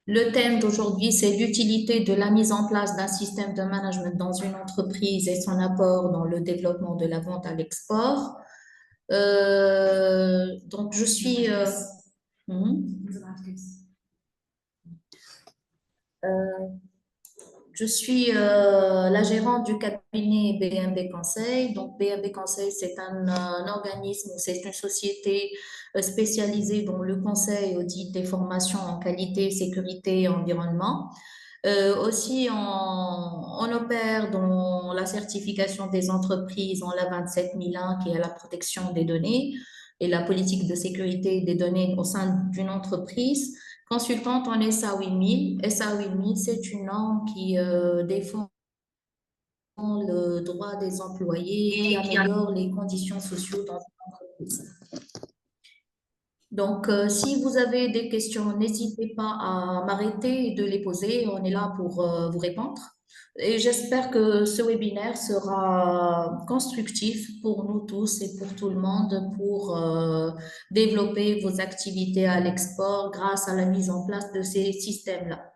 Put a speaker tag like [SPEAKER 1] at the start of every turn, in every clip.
[SPEAKER 1] Le thème d'aujourd'hui, c'est l'utilité de la mise en place d'un système de management dans une entreprise et son apport dans le développement de la vente à l'export. Donc, je suis, hmm, euh, je suis la gérante du cabinet BMB Conseil. Donc, BMB Conseil, c'est un organisme, c'est une société spécialisée dans le conseil, audit et formation en qualité, sécurité et environnement. Aussi, on opère dans la certification des entreprises en la 27001, qui est la protection des données et la politique de sécurité des données au sein d'une entreprise. Consultante en SA 8000. SA 8000, c'est une norme qui défend le droit des employés, qui améliore les conditions sociales dans une entreprise. Donc, si vous avez des questions, n'hésitez pas à m'arrêter et de les poser. On est là pour vous répondre. Et j'espère que ce webinaire sera constructif pour nous tous et pour tout le monde pour développer vos activités à l'export grâce à la mise en place de ces systèmes-là.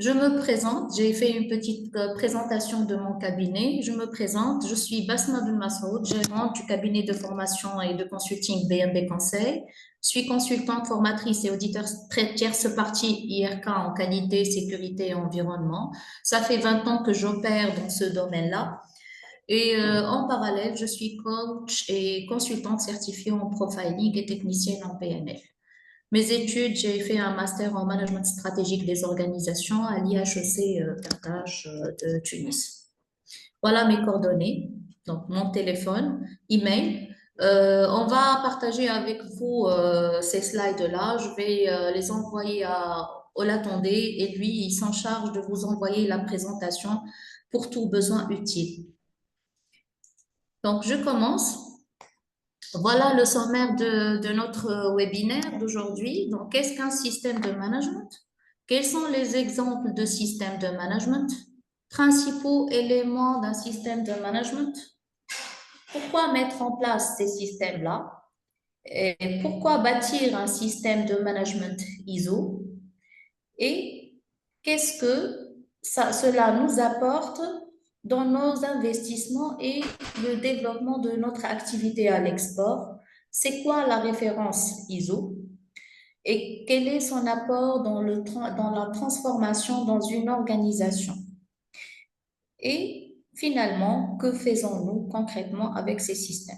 [SPEAKER 1] Je me présente, j'ai fait une petite présentation de mon cabinet. Je me présente, je suis Basma Ben Massoud, gérante du cabinet de formation et de consulting BMB Conseil. Je suis consultante, formatrice et auditeur tierce partie IRK en qualité, sécurité et environnement. Ça fait 20 ans que j'opère dans ce domaine-là. Et en parallèle, je suis coach et consultante certifiée en profiling et technicienne en PNL. Mes études, j'ai fait un master en management stratégique des organisations à l'IHEC Carthage de Tunis. Voilà mes coordonnées, donc mon téléphone, email. On va partager avec vous ces slides-là. Je vais les envoyer à Olatondé et lui, il s'en charge de vous envoyer la présentation pour tout besoin utile. Donc, je commence. Voilà le sommaire de notre webinaire d'aujourd'hui. Donc, qu'est-ce qu'un système de management? Quels sont les exemples de systèmes de management? Principaux éléments d'un système de management? Pourquoi mettre en place ces systèmes-là? Et pourquoi bâtir un système de management ISO? Et qu'est-ce que cela nous apporte dans nos investissements et le développement de notre activité à l'export? C'est quoi la référence ISO? Et quel est son apport dans dans la transformation dans une organisation? Et finalement, que faisons-nous concrètement avec ces systèmes?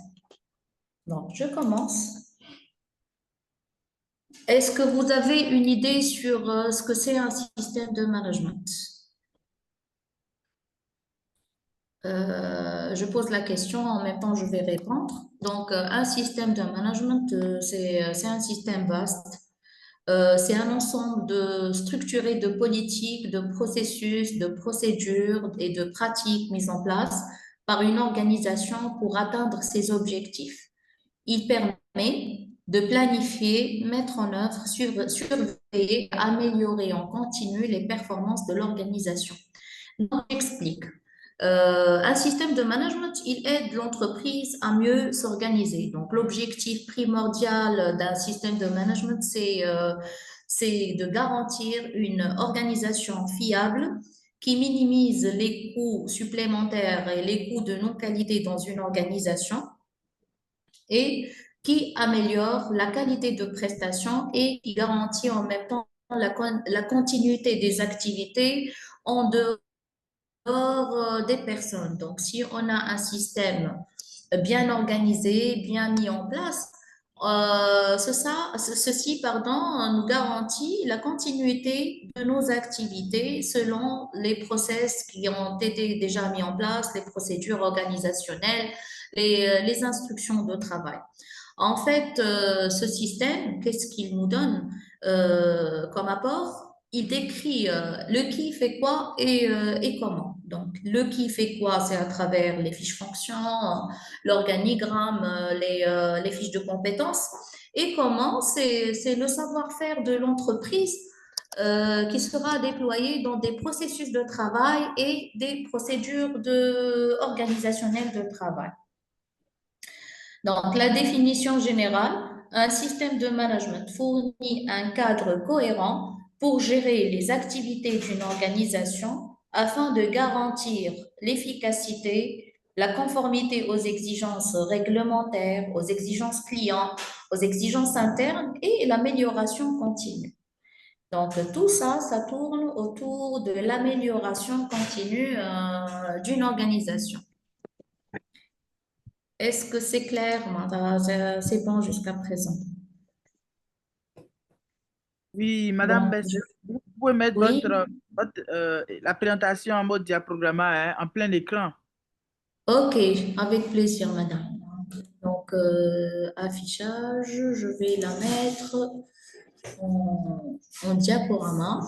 [SPEAKER 1] Donc, je commence. Est-ce que vous avez une idée sur ce que c'est un système de management? Je pose la question, en même temps je vais répondre. Donc, un système de management, c'est un système vaste. C'est un ensemble structuré de politiques, de processus, de procédures et de pratiques mises en place par une organisation pour atteindre ses objectifs. Il permet de planifier, mettre en œuvre, surveiller, améliorer en continu les performances de l'organisation. Donc, j'explique. Un système de management, il aide l'entreprise à mieux s'organiser. Donc, l'objectif primordial d'un système de management, c'est de garantir une organisation fiable qui minimise les coûts supplémentaires et les coûts de non-qualité dans une organisation et qui améliore la qualité de prestation et qui garantit en même temps la continuité des activités en dehors des personnes. Donc, si on a un système bien organisé, bien mis en place, ceci, pardon, nous garantit la continuité de nos activités selon les process qui ont été déjà mis en place, les procédures organisationnelles, les instructions de travail. En fait, ce système, qu'est-ce qu'il nous donne comme apport? Il décrit le qui fait quoi et comment. Donc, le qui fait quoi, c'est à travers les fiches fonctions, l'organigramme, les fiches de compétences. Et comment, c'est le savoir-faire de l'entreprise qui sera déployé dans des processus de travail et des procédures organisationnelles de travail. Donc, la définition générale, un système de management fournit un cadre cohérent pour gérer les activités d'une organisation afin de garantir l'efficacité, la conformité aux exigences réglementaires, aux exigences clients, aux exigences internes et l'amélioration continue. Donc, tout ça, ça tourne autour de l'amélioration continue d'une organisation. Est-ce que c'est clair, Mara? C'est bon jusqu'à présent.
[SPEAKER 2] Oui, Madame
[SPEAKER 1] Bon,
[SPEAKER 2] Bess, vous pouvez mettre
[SPEAKER 1] oui,
[SPEAKER 2] la présentation en mode diapragma, hein, en plein écran.
[SPEAKER 1] ok, avec plaisir, madame. Donc, affichage, je vais la mettre en diaporama.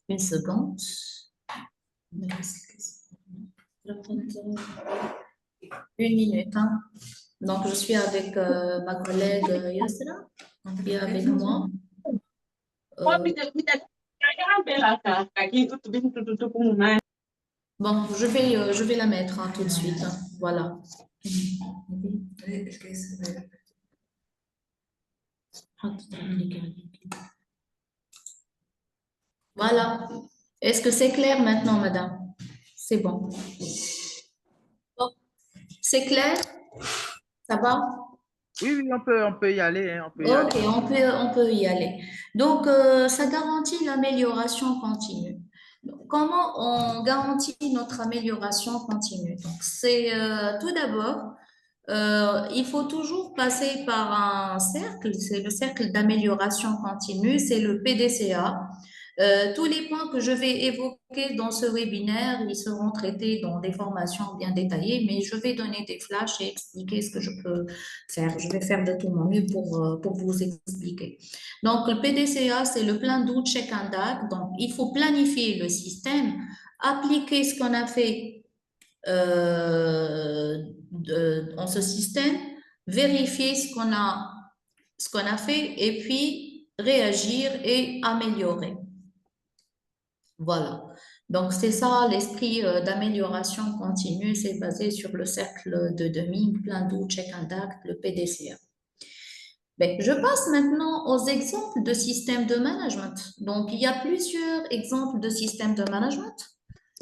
[SPEAKER 1] Une seconde. Une minute, hein. Donc, je suis avec ma collègue Yasra, qui est avec moi. Bon, je vais la mettre hein, tout de suite, hein. Voilà. Voilà. Est-ce que c'est clair maintenant, madame? C'est bon. Bon, c'est clair? Ça va?
[SPEAKER 2] Oui, oui, on peut y aller, hein, on peut y
[SPEAKER 1] Ok,
[SPEAKER 2] aller.
[SPEAKER 1] on peut y aller. Donc, ça garantit l'amélioration continue. Donc, comment on garantit notre amélioration continue? Donc, c'est tout d'abord, il faut toujours passer par un cercle, c'est le cercle d'amélioration continue, c'est le PDCA. Tous les points que je vais évoquer dans ce webinaire, ils seront traités dans des formations bien détaillées, mais je vais donner des flashs et expliquer ce que je peux faire. Je vais faire de tout mon mieux pour vous expliquer. Donc, le PDCA, c'est le plan d'août check and act. Donc, il faut planifier le système, appliquer ce qu'on a fait dans ce système, vérifier ce qu'on a fait et puis réagir et améliorer. Voilà. Donc, c'est ça l'esprit d'amélioration continue. C'est basé sur le cercle de Deming, plan do, check and act, le PDCA. Ben, je passe maintenant aux exemples de systèmes de management. Donc, il y a plusieurs exemples de systèmes de management.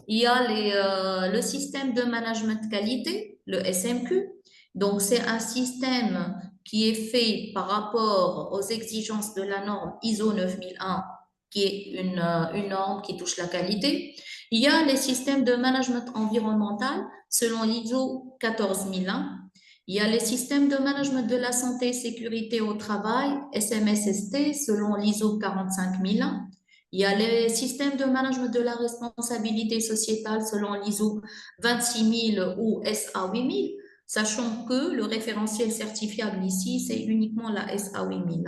[SPEAKER 1] Il y a le système de management qualité, le SMQ. Donc, c'est un système qui est fait par rapport aux exigences de la norme ISO 9001, qui est une norme qui touche la qualité. Il y a les systèmes de management environnemental selon l'ISO 14001. Il y a les systèmes de management de la santé et sécurité au travail, SMSST, selon l'ISO 45001. Il y a les systèmes de management de la responsabilité sociétale selon l'ISO 26000 ou SA 8000, sachant que le référentiel certifiable ici, c'est uniquement la SA 8000.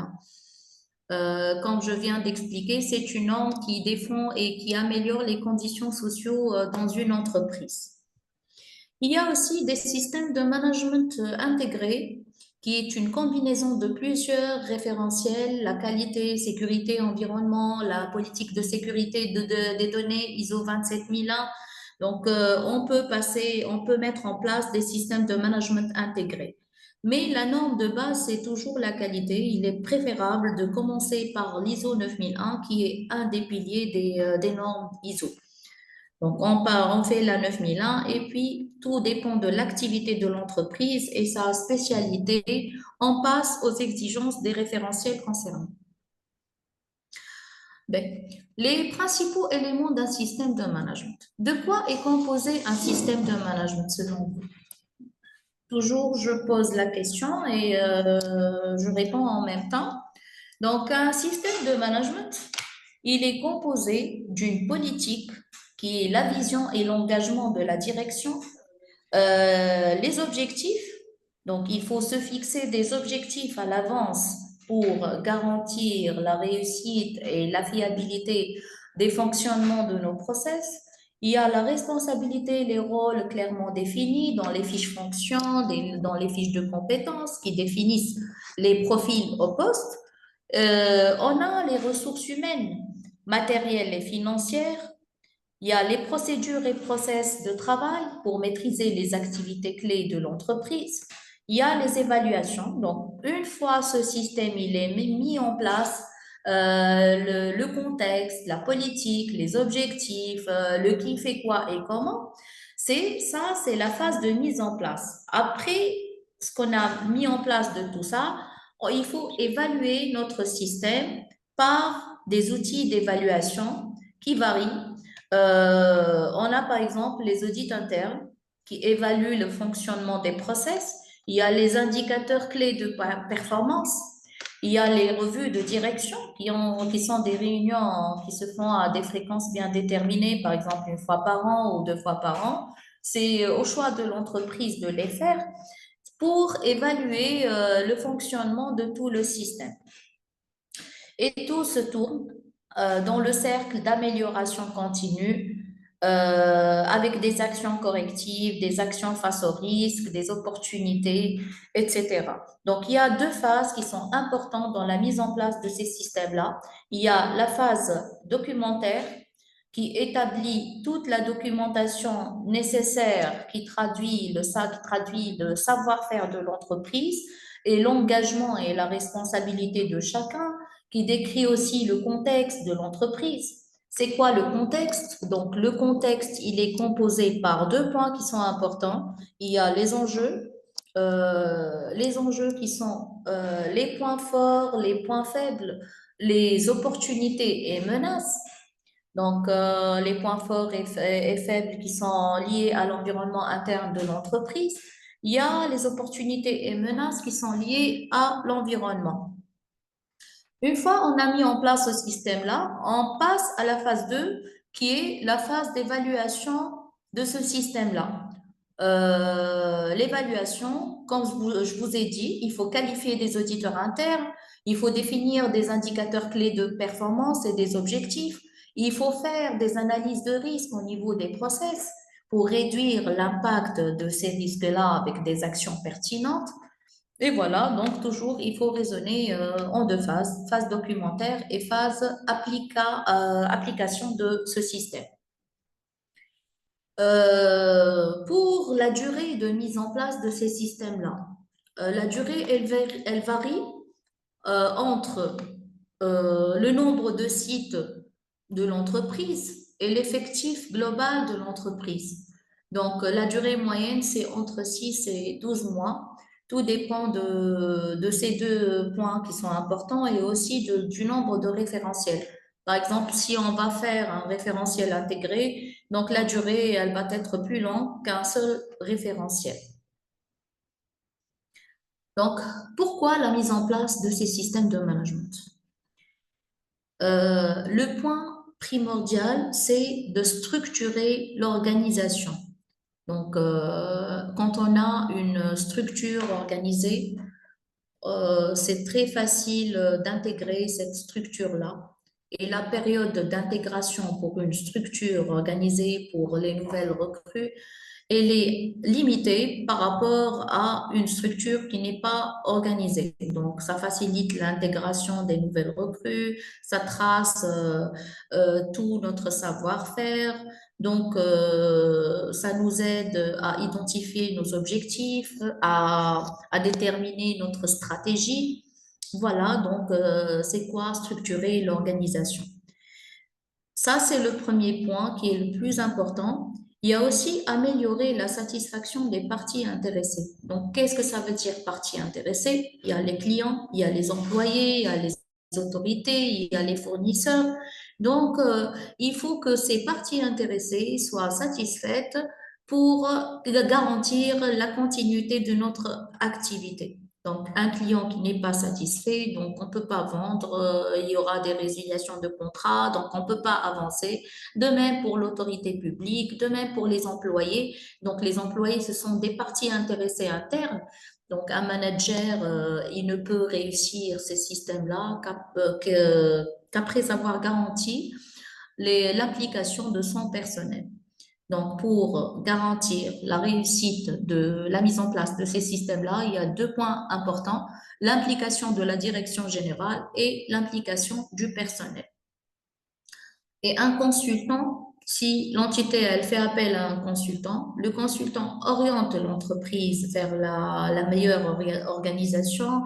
[SPEAKER 1] Comme je viens d'expliquer, c'est une norme qui défend et qui améliore les conditions sociales dans une entreprise. Il y a aussi des systèmes de management intégrés, qui est une combinaison de plusieurs référentiels, la qualité, sécurité, environnement, la politique de sécurité des données ISO 27001. Donc, on peut mettre en place des systèmes de management intégrés. Mais la norme de base, c'est toujours la qualité. Il est préférable de commencer par l'ISO 9001, qui est un des piliers des normes ISO. Donc, on fait la 9001 et puis tout dépend de l'activité de l'entreprise et sa spécialité. On passe aux exigences des référentiels concernés. Ben, les principaux éléments d'un système de management. De quoi est composé un système de management selon vous? Toujours, je pose la question et je réponds en même temps. Donc, un système de management, il est composé d'une politique qui est la vision et l'engagement de la direction, les objectifs. Donc, il faut se fixer des objectifs à l'avance pour garantir la réussite et la fiabilité des fonctionnements de nos process. Il y a la responsabilité et les rôles clairement définis dans les fiches fonctions, dans les fiches de compétences qui définissent les profils au poste. On a les ressources humaines, matérielles et financières. Il y a les procédures et process de travail pour maîtriser les activités clés de l'entreprise. il y a les évaluations. Donc, une fois ce système il est mis en place, le contexte, la politique, les objectifs, le qui fait quoi et comment, c'est la phase de mise en place. Après ce qu'on a mis en place de tout ça, il faut évaluer notre système par des outils d'évaluation qui varient. On a par exemple les audits internes qui évaluent le fonctionnement des process. Il y a les indicateurs clés de performance. Il y a les revues de direction qui sont des réunions qui se font à des fréquences bien déterminées, par exemple une fois par an ou deux fois par an. C'est au choix de l'entreprise de les faire pour évaluer le fonctionnement de tout le système. Et tout se tourne dans le cercle d'amélioration continue avec des actions correctives, des actions face aux risques, des opportunités, etc. Donc, il y a deux phases qui sont importantes dans la mise en place de ces systèmes-là. Il y a la phase documentaire qui établit toute la documentation nécessaire qui traduit le savoir-faire de l'entreprise et l'engagement et la responsabilité de chacun, qui décrit aussi le contexte de l'entreprise. C'est quoi le contexte? Donc, le contexte, il est composé par deux points qui sont importants. Il y a les enjeux qui sont les points forts, les points faibles, les opportunités et menaces. Donc, les points forts et faibles qui sont liés à l'environnement interne de l'entreprise. Il y a les opportunités et menaces qui sont liées à l'environnement. Une fois on a mis en place ce système-là, on passe à la phase 2, qui est la phase d'évaluation de ce système-là. L'évaluation, comme je vous ai dit, il faut qualifier des auditeurs internes, il faut définir des indicateurs clés de performance et des objectifs, il faut faire des analyses de risque au niveau des process pour réduire l'impact de ces risques-là avec des actions pertinentes. Et voilà, donc toujours, il faut raisonner en deux phases, phase documentaire et phase application de ce système. Pour la durée de mise en place de ces systèmes-là, la durée, elle varie entre le nombre de sites de l'entreprise et l'effectif global de l'entreprise. Donc, la durée moyenne, c'est entre 6 et 12 mois. Tout dépend de ces deux points qui sont importants et aussi du nombre de référentiels. Par exemple, si on va faire un référentiel intégré, donc la durée, elle va être plus longue qu'un seul référentiel. Donc, pourquoi la mise en place de ces systèmes de management? Le point primordial, c'est de structurer l'organisation. Donc, quand on a une structure organisée, c'est très facile d'intégrer cette structure-là. Et la période d'intégration pour une structure organisée pour les nouvelles recrues, elle est limitée par rapport à une structure qui n'est pas organisée. Donc, ça facilite l'intégration des nouvelles recrues, ça trace tout notre savoir-faire. Donc, ça nous aide à identifier nos objectifs, à déterminer notre stratégie. Voilà, donc c'est quoi structurer l'organisation. Ça, c'est le premier point qui est le plus important. Il y a aussi améliorer la satisfaction des parties intéressées. Donc, qu'est-ce que ça veut dire parties intéressées? Il y a les clients, il y a les employés, il y a les autorités, il y a les fournisseurs. Donc, il faut que ces parties intéressées soient satisfaites pour garantir la continuité de notre activité. Donc, un client qui n'est pas satisfait, donc on ne peut pas vendre, il y aura des résiliations de contrat, donc on ne peut pas avancer. De même pour l'autorité publique, de même pour les employés. Donc, les employés, ce sont des parties intéressées internes. Donc, un manager, il ne peut réussir ces systèmes-là qu'après avoir garanti l'implication de son personnel. Donc, pour garantir la réussite de la mise en place de ces systèmes-là, il y a deux points importants, l'implication de la direction générale et l'implication du personnel. Et un consultant si l'entité, elle fait appel à un consultant, le consultant oriente l'entreprise vers la meilleure organisation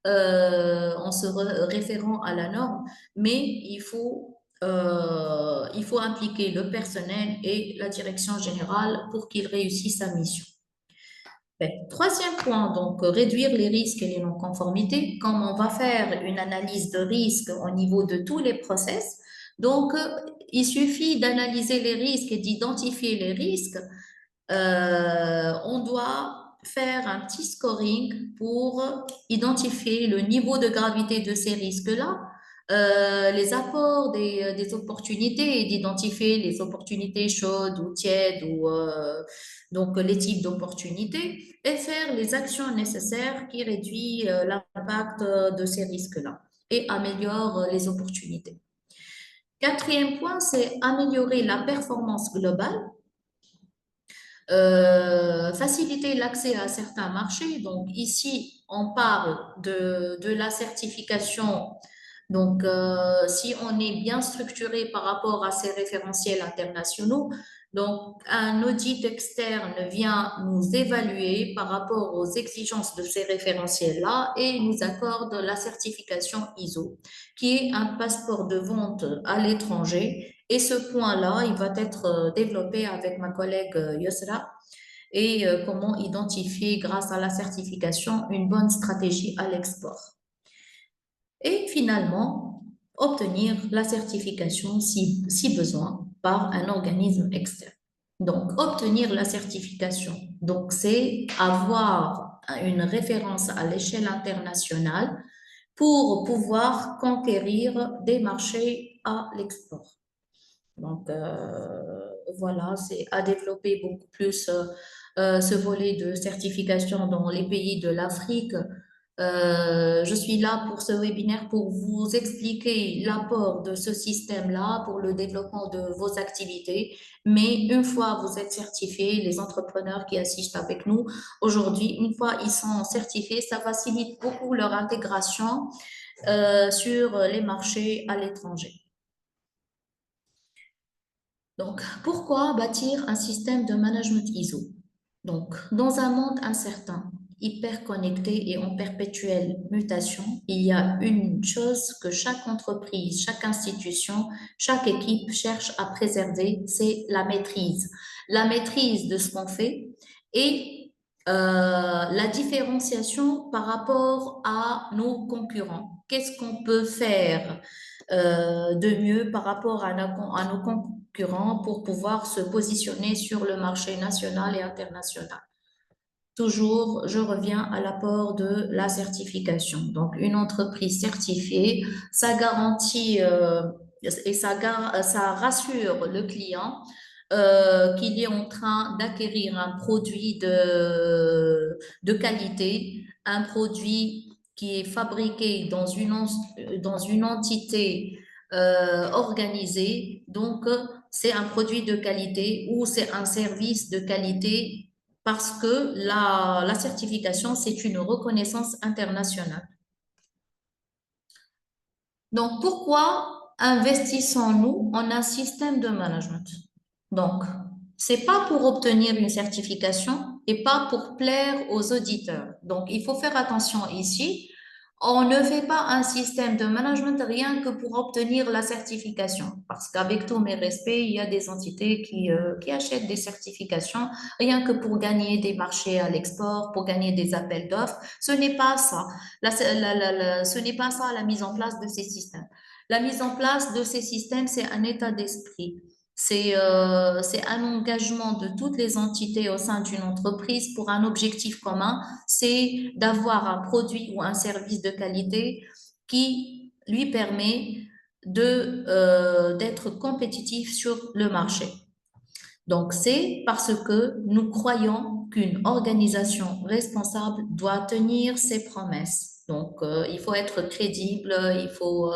[SPEAKER 1] en se référant à la norme, mais il faut impliquer le personnel et la direction générale pour qu'il réussisse sa mission. Troisième point, donc réduire les risques et les non-conformités. Comme on va faire une analyse de risque au niveau de tous les process, donc il suffit d'analyser les risques et d'identifier les risques. On doit faire un petit scoring pour identifier le niveau de gravité de ces risques-là, les apports des opportunités et d'identifier les opportunités chaudes ou tièdes ou donc les types d'opportunités et faire les actions nécessaires qui réduisent l'impact de ces risques-là et améliorent les opportunités. Quatrième point, c'est améliorer la performance globale. Faciliter l'accès à certains marchés. Donc ici, on parle de la certification. Donc, si on est bien structuré par rapport à ces référentiels internationaux, donc un audit externe vient nous évaluer par rapport aux exigences de ces référentiels-là et nous accorde la certification ISO, qui est un passeport de vente à l'étranger. Et ce point-là, il va être développé avec ma collègue Yosra et comment identifier, grâce à la certification, une bonne stratégie à l'export. Et finalement, obtenir la certification si besoin par un organisme externe. Donc, obtenir la certification, donc c'est avoir une référence à l'échelle internationale pour pouvoir conquérir des marchés à l'export. Donc, voilà, c'est à développer beaucoup plus ce volet de certification dans les pays de l'Afrique. Je suis là pour ce webinaire pour vous expliquer l'apport de ce système-là pour le développement de vos activités. Mais une fois vous êtes certifié, les entrepreneurs qui assistent avec nous aujourd'hui, une fois ils sont certifiés, ça facilite beaucoup leur intégration sur les marchés à l'étranger. Donc, pourquoi bâtir un système de management ISO? Donc, dans un monde incertain, hyper connecté et en perpétuelle mutation, il y a une chose que chaque entreprise, chaque institution, chaque équipe cherche à préserver, c'est la maîtrise. La maîtrise de ce qu'on fait et la différenciation par rapport à nos concurrents. Qu'est-ce qu'on peut faire de mieux par rapport à nos concurrents pour pouvoir se positionner sur le marché national et international. Toujours, je reviens à l'apport de la certification. Donc, une entreprise certifiée, ça garantit et ça rassure le client qu'il est en train d'acquérir un produit de qualité, un produit qui est fabriqué dans une entité organisée. Donc, c'est un produit de qualité ou c'est un service de qualité parce que la certification, c'est une reconnaissance internationale. Donc, pourquoi investissons-nous en un système de management? Donc, c'est pas pour obtenir une certification et pas pour plaire aux auditeurs. Donc, il faut faire attention ici. On ne fait pas un système de management rien que pour obtenir la certification. Parce qu'avec tous mes respects, il y a des entités qui achètent des certifications rien que pour gagner des marchés à l'export, pour gagner des appels d'offres. Ce n'est pas ça. Ce n'est pas ça la mise en place de ces systèmes. La mise en place de ces systèmes, c'est un état d'esprit. C'est un engagement de toutes les entités au sein d'une entreprise pour un objectif commun, c'est d'avoir un produit ou un service de qualité qui lui permet d'être compétitif sur le marché. Donc, c'est parce que nous croyons qu'une organisation responsable doit tenir ses promesses. Donc, il faut être crédible, il faut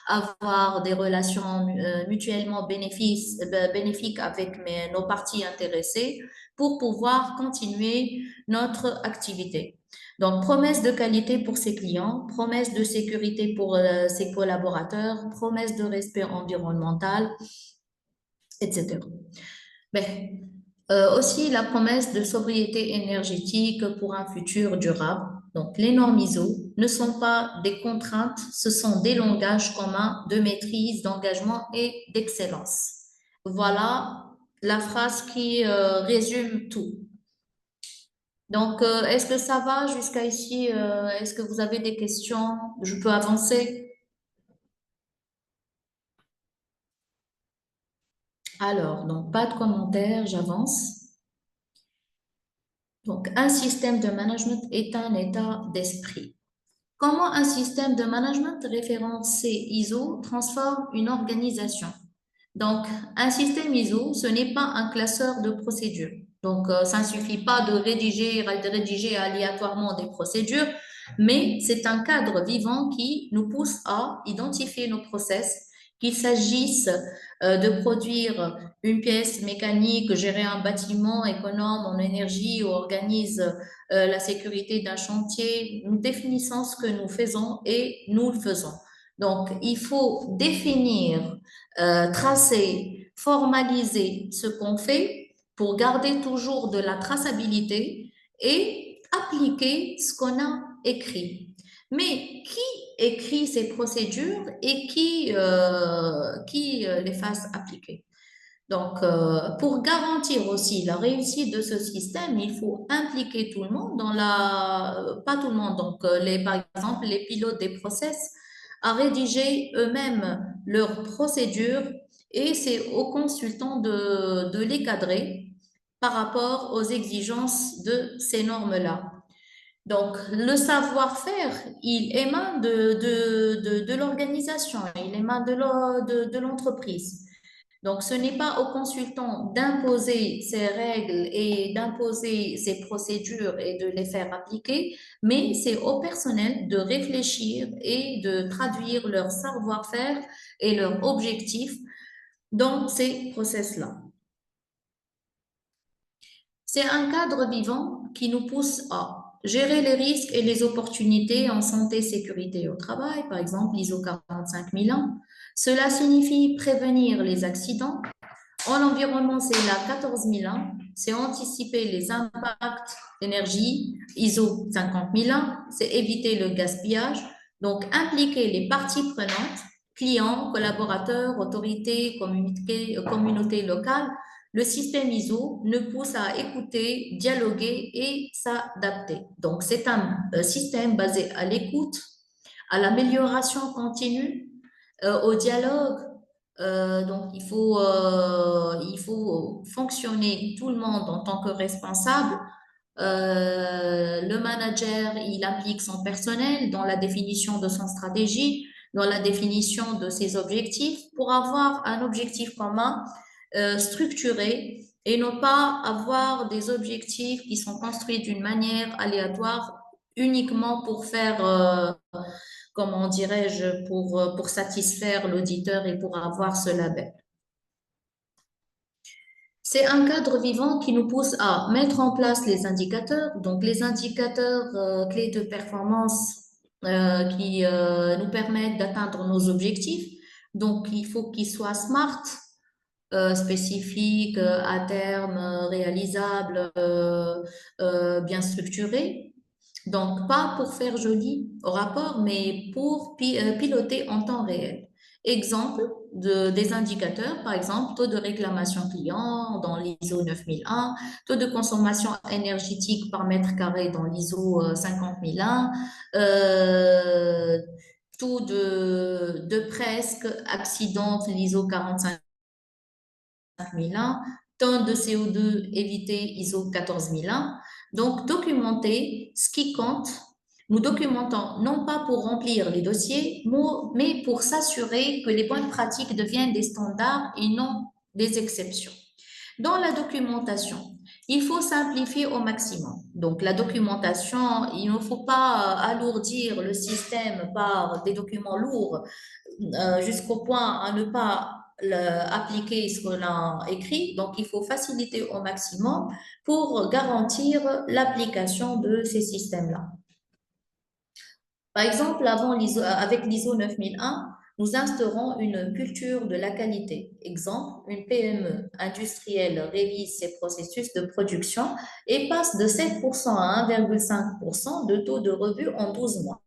[SPEAKER 1] avoir des relations mutuellement bénéfiques avec nos parties intéressées pour pouvoir continuer notre activité. Donc, promesse de qualité pour ses clients, promesse de sécurité pour ses collaborateurs, promesse de respect environnemental, etc. Mais, aussi la promesse de sobriété énergétique pour un futur durable. Donc, les normes ISO ne sont pas des contraintes, ce sont des langages communs de maîtrise, d'engagement et d'excellence. Voilà la phrase qui résume tout. Donc, est-ce que ça va jusqu'à ici? Est-ce que vous avez des questions? Je peux avancer? Alors, donc, pas de commentaires, j'avance. Donc, un système de management est un état d'esprit. Comment un système de management référencé ISO transforme une organisation? Donc, un système ISO, ce n'est pas un classeur de procédures. Donc, ça ne suffit pas de rédiger aléatoirement des procédures, mais c'est un cadre vivant qui nous pousse à identifier nos process, qu'il s'agisse de produire une pièce mécanique, gérer un bâtiment économe en énergie ou organise la sécurité d'un chantier. Nous définissons ce que nous faisons et nous le faisons. Donc, il faut définir, tracer, formaliser ce qu'on fait pour garder toujours de la traçabilité et appliquer ce qu'on a écrit. Mais qui écrit ces procédures et qui les fasse appliquer? Donc, pour garantir aussi la réussite de ce système, il faut impliquer tout le monde pas tout le monde, donc par exemple, les pilotes des process à rédiger eux-mêmes leurs procédures et c'est aux consultants de les cadrer par rapport aux exigences de ces normes-là. Donc, le savoir-faire, il émane de l'organisation, il émane de l'entreprise. Donc, ce n'est pas aux consultants d'imposer ces règles et d'imposer ces procédures et de les faire appliquer, mais c'est au personnel de réfléchir et de traduire leur savoir-faire et leurs objectifs dans ces process-là. C'est un cadre vivant qui nous pousse à gérer les risques et les opportunités en santé, sécurité au travail, par exemple l'ISO 45001. Cela signifie prévenir les accidents. En environnement, c'est la 14001, c'est anticiper les impacts d'énergie, ISO 50001, c'est éviter le gaspillage, donc impliquer les parties prenantes, clients, collaborateurs, autorités, communautés locales. Le système ISO nous pousse à écouter, dialoguer et s'adapter. Donc, c'est un système basé à l'écoute, à l'amélioration continue, au dialogue. Donc, il faut fonctionner tout le monde en tant que responsable. Le manager, il implique son personnel dans la définition de son stratégie, dans la définition de ses objectifs pour avoir un objectif commun, structuré et non pas avoir des objectifs qui sont construits d'une manière aléatoire uniquement pour faire comment dirais-je, pour satisfaire l'auditeur et pour avoir ce label. C'est un cadre vivant qui nous pousse à mettre en place les indicateurs, donc les indicateurs clés de performance qui nous permettent d'atteindre nos objectifs. Donc, il faut qu'ils soient smart, spécifiques, à terme, réalisables, bien structurés. Donc, pas pour faire joli au rapport, mais pour piloter en temps réel. Exemple des indicateurs, par exemple, taux de réclamation client dans l'ISO 9001, taux de consommation énergétique par mètre carré dans l'ISO 50001, taux de presque accident, l'ISO 45001, tonnes de CO2 évité ISO 14001. Donc, documenter ce qui compte. Nous documentons non pas pour remplir les dossiers, mais pour s'assurer que les bonnes pratiques deviennent des standards et non des exceptions. Dans la documentation, il faut simplifier au maximum. Donc, la documentation, il ne faut pas alourdir le système par des documents lourds jusqu'au point à ne pas appliquer ce qu'on a écrit. Donc, il faut faciliter au maximum pour garantir l'application de ces systèmes-là. Par exemple, avec l'ISO 9001, nous instaurons une culture de la qualité. Exemple, une PME industrielle révise ses processus de production et passe de 7% à 1,5% de taux de revue en 12 mois.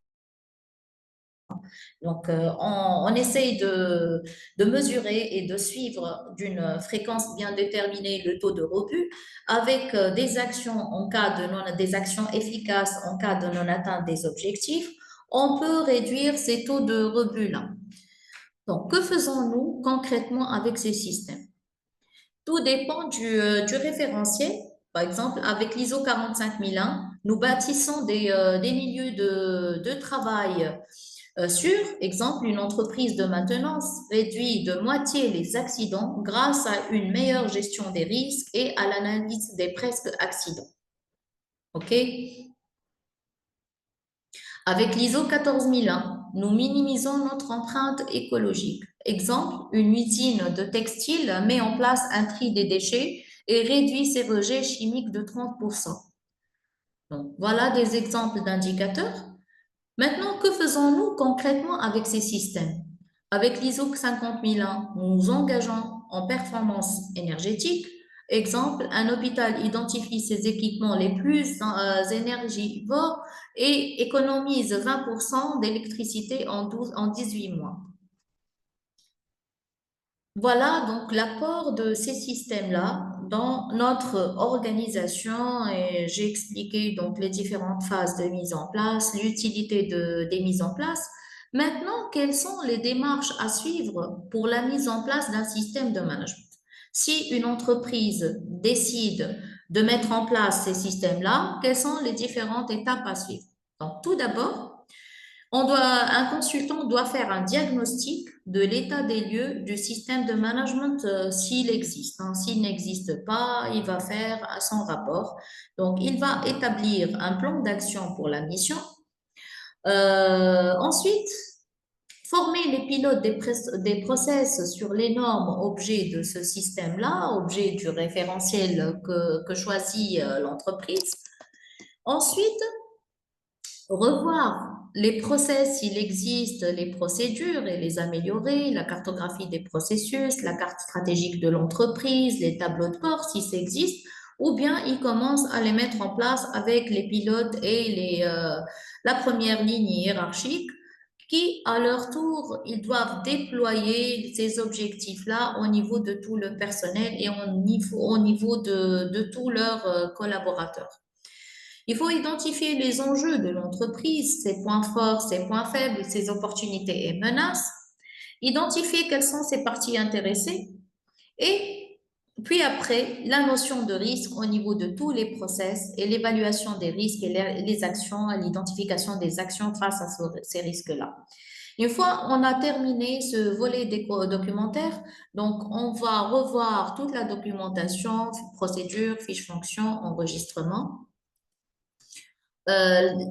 [SPEAKER 1] Donc, on essaye de mesurer et de suivre d'une fréquence bien déterminée le taux de rebut avec des actions en cas de des actions efficaces en cas de non-atteinte des objectifs. On peut réduire ces taux de rebut-là. Donc, que faisons-nous concrètement avec ces systèmes? Tout dépend du référentiel. Par exemple, avec l'ISO 45001, nous bâtissons des milieux de travail sûrs. Exemple, une entreprise de maintenance réduit de moitié les accidents grâce à une meilleure gestion des risques et à l'analyse des presque accidents. OK? Avec l'ISO 14001, nous minimisons notre empreinte écologique. Exemple, une usine de textile met en place un tri des déchets et réduit ses rejets chimiques de 30%. Donc, voilà des exemples d'indicateurs. Maintenant, que faisons-nous concrètement avec ces systèmes? Avec l'ISO 50001, nous nous engageons en performance énergétique. Exemple, un hôpital identifie ses équipements les plus énergivores et économise 20% d'électricité en 18 mois. Voilà donc l'apport de ces systèmes-là dans notre organisation et j'ai expliqué donc les différentes phases de mise en place, l'utilité des mises en place. Maintenant, quelles sont les démarches à suivre pour la mise en place d'un système de management? Si une entreprise décide de mettre en place ces systèmes-là, quelles sont les différentes étapes à suivre? Donc, tout d'abord, un consultant doit faire un diagnostic de l'état des lieux du système de management s'il existe, hein. S'il n'existe pas, il va faire son rapport. Donc, il va établir un plan d'action pour la mission. Ensuite, former les pilotes des process sur les normes objets de ce système-là, objets du référentiel que choisit l'entreprise. Ensuite, revoir les process, s'il existe, les procédures et les améliorer, la cartographie des processus, la carte stratégique de l'entreprise, les tableaux de bord, si ça existe, ou bien ils commencent à les mettre en place avec les pilotes et la première ligne hiérarchique qui, à leur tour, ils doivent déployer ces objectifs-là au niveau de tout le personnel et au niveau de tous leurs collaborateurs. Il faut identifier les enjeux de l'entreprise, ses points forts, ses points faibles, ses opportunités et menaces, identifier quelles sont ses parties intéressées et puis après, la notion de risque au niveau de tous les process et l'évaluation des risques et les actions, l'identification des actions face à ces risques-là. Une fois on a terminé ce volet documentaire, donc on va revoir toute la documentation, procédure, fiche fonction, enregistrement.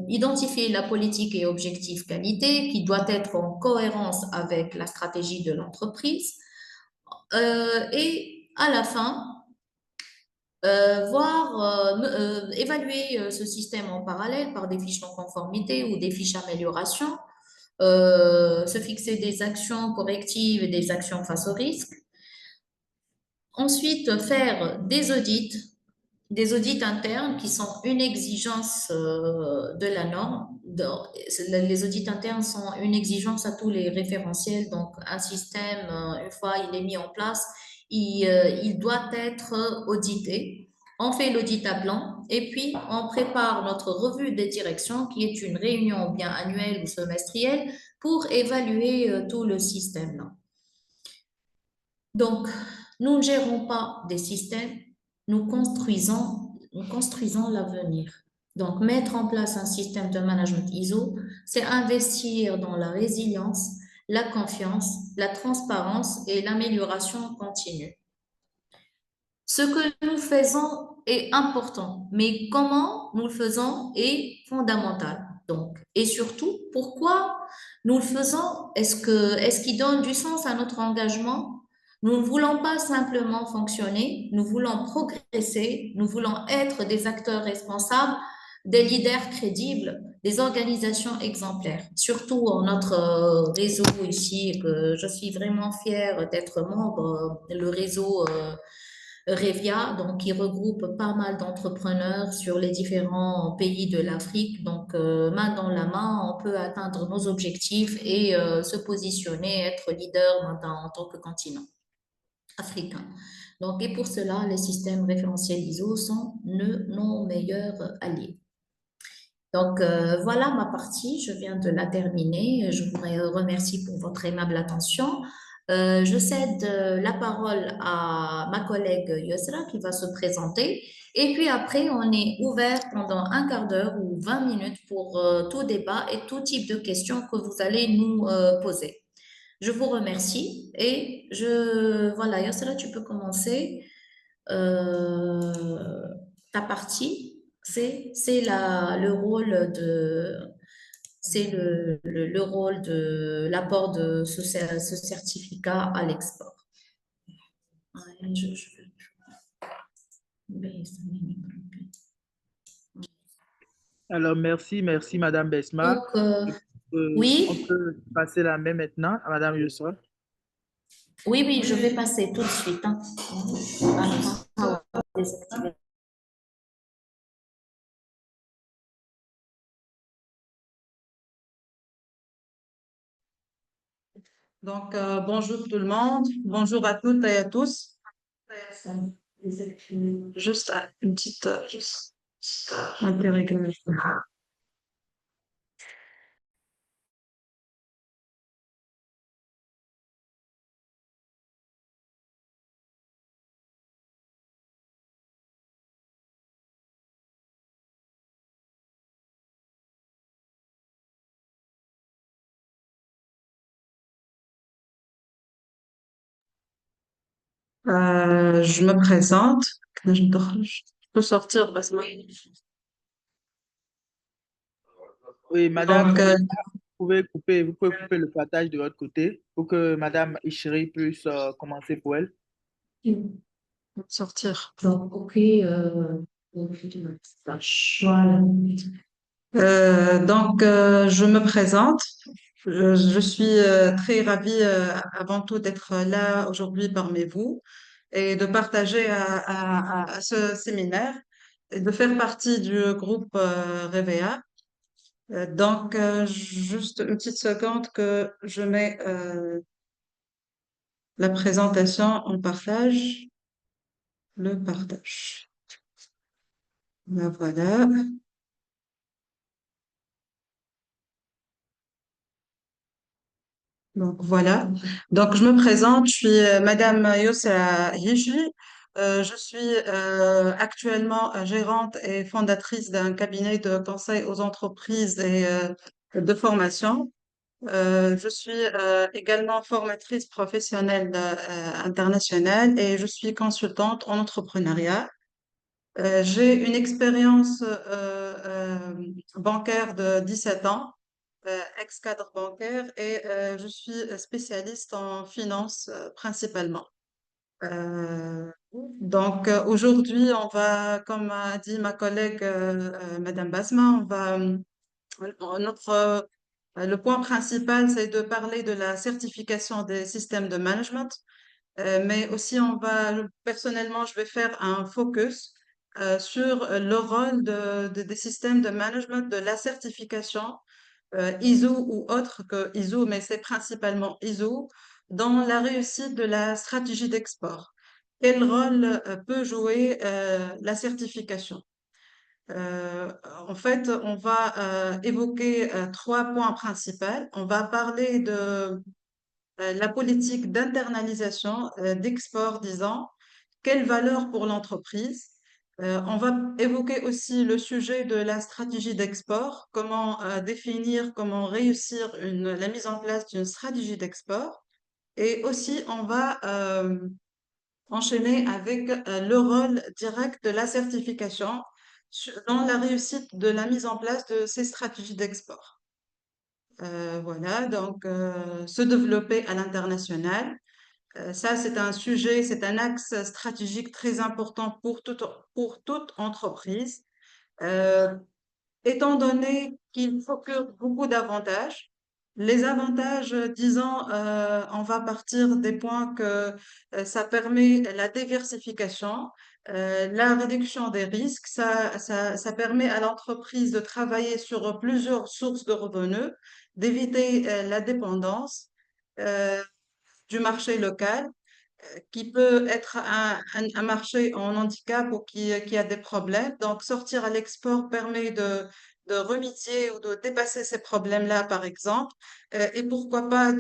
[SPEAKER 1] Identifier la politique et objectif qualité qui doit être en cohérence avec la stratégie de l'entreprise et à la fin, évaluer ce système en parallèle par des fiches non conformité ou des fiches amélioration, se fixer des actions correctives et des actions face au risque. Ensuite, faire des audits internes qui sont une exigence de la norme. Les audits internes sont une exigence à tous les référentiels. Donc, un système, une fois il est mis en place, il doit être audité. On fait l'audit à blanc et puis on prépare notre revue des directions qui est une réunion bien annuelle ou semestrielle pour évaluer tout le système là. Donc, nous ne gérons pas des systèmes, nous construisons l'avenir. Donc, mettre en place un système de management ISO, c'est investir dans la résilience, la confiance, la transparence et l'amélioration continue. Ce que nous faisons est important, mais comment nous le faisons est fondamental. Donc, et surtout, pourquoi nous le faisons? Est-ce qu'il donne du sens à notre engagement? Nous ne voulons pas simplement fonctionner, nous voulons progresser, nous voulons être des acteurs responsables, des leaders crédibles, des organisations exemplaires, surtout notre réseau ici, que je suis vraiment fière d'être membre, le réseau Revia, donc qui regroupe pas mal d'entrepreneurs sur les différents pays de l'Afrique. Donc, main dans la main, on peut atteindre nos objectifs et se positionner, être leader en tant que continent africain. Donc, et pour cela, les systèmes référentiels ISO sont nos meilleurs alliés. Donc, voilà ma partie. Je viens de la terminer. Je vous remercie pour votre aimable attention. Je cède la parole à ma collègue Yusra qui va se présenter. Et puis après, on est ouvert pendant un quart d'heure ou 20 minutes pour tout débat et tout type de questions que vous allez nous poser. Je vous remercie et voilà, Yusra, tu peux commencer ta partie. Le rôle le rôle de l'apport de ce certificat à l'export. Ouais,
[SPEAKER 2] Alors, merci, Madame Besma.
[SPEAKER 1] Donc,
[SPEAKER 2] On
[SPEAKER 1] oui,
[SPEAKER 2] peut passer la main maintenant à Madame Yusra.
[SPEAKER 1] oui, je vais passer tout de suite, hein. Désactiver.
[SPEAKER 3] Donc, bonjour tout le monde, bonjour à toutes et à tous. Juste une petite interrogation. Je me présente. Je peux sortir parce que...
[SPEAKER 2] Oui, Madame,
[SPEAKER 3] Donc,
[SPEAKER 2] vous pouvez couper le partage de votre côté pour que Madame Ishri puisse commencer pour elle.
[SPEAKER 3] sortir. Donc, ok. Voilà. Je me présente. Je suis très ravie avant tout d'être là aujourd'hui parmi vous et de partager à ce séminaire et de faire partie du groupe Revea. Juste une petite seconde que je mets la présentation en partage. Le partage. Voilà. Donc voilà. Donc je me présente, je suis Madame Yossa Hijri. Je suis actuellement gérante et fondatrice d'un cabinet de conseil aux entreprises et de formation. Je suis également formatrice professionnelle internationale et je suis consultante en entrepreneuriat. J'ai une expérience bancaire de 17 ans, ex-cadre bancaire, et je suis spécialiste en finance principalement. Aujourd'hui, on va, comme a dit ma collègue Madame Basma, le point principal, c'est de parler de la certification des systèmes de management, mais aussi personnellement, je vais faire un focus sur le rôle des systèmes de management de la certification ISO ou autre que ISO, mais c'est principalement ISO, dans la réussite de la stratégie d'export. Quel rôle peut jouer la certification? En fait, on va évoquer trois points principaux. On va parler de la politique d'internalisation d'export, disons, quelle valeur pour l'entreprise. On va évoquer aussi le sujet de la stratégie d'export, comment définir, comment réussir la mise en place d'une stratégie d'export. Et aussi, on va enchaîner avec le rôle direct de la certification dans la réussite de la mise en place de ces stratégies d'export. Voilà, se développer à l'international. Ça, c'est un sujet, c'est un axe stratégique très important pour toute entreprise. Euh, étant donné qu'il procure beaucoup d'avantages. Les avantages, disons, on va partir des points que ça permet la diversification, la réduction des risques, ça permet à l'entreprise de travailler sur plusieurs sources de revenus, d'éviter la dépendance euh, du marché local qui peut être un marché en handicap ou qui a des problèmes. Donc, sortir à l'export permet de remédier ou de dépasser ces problèmes-là, par exemple. Et pourquoi pas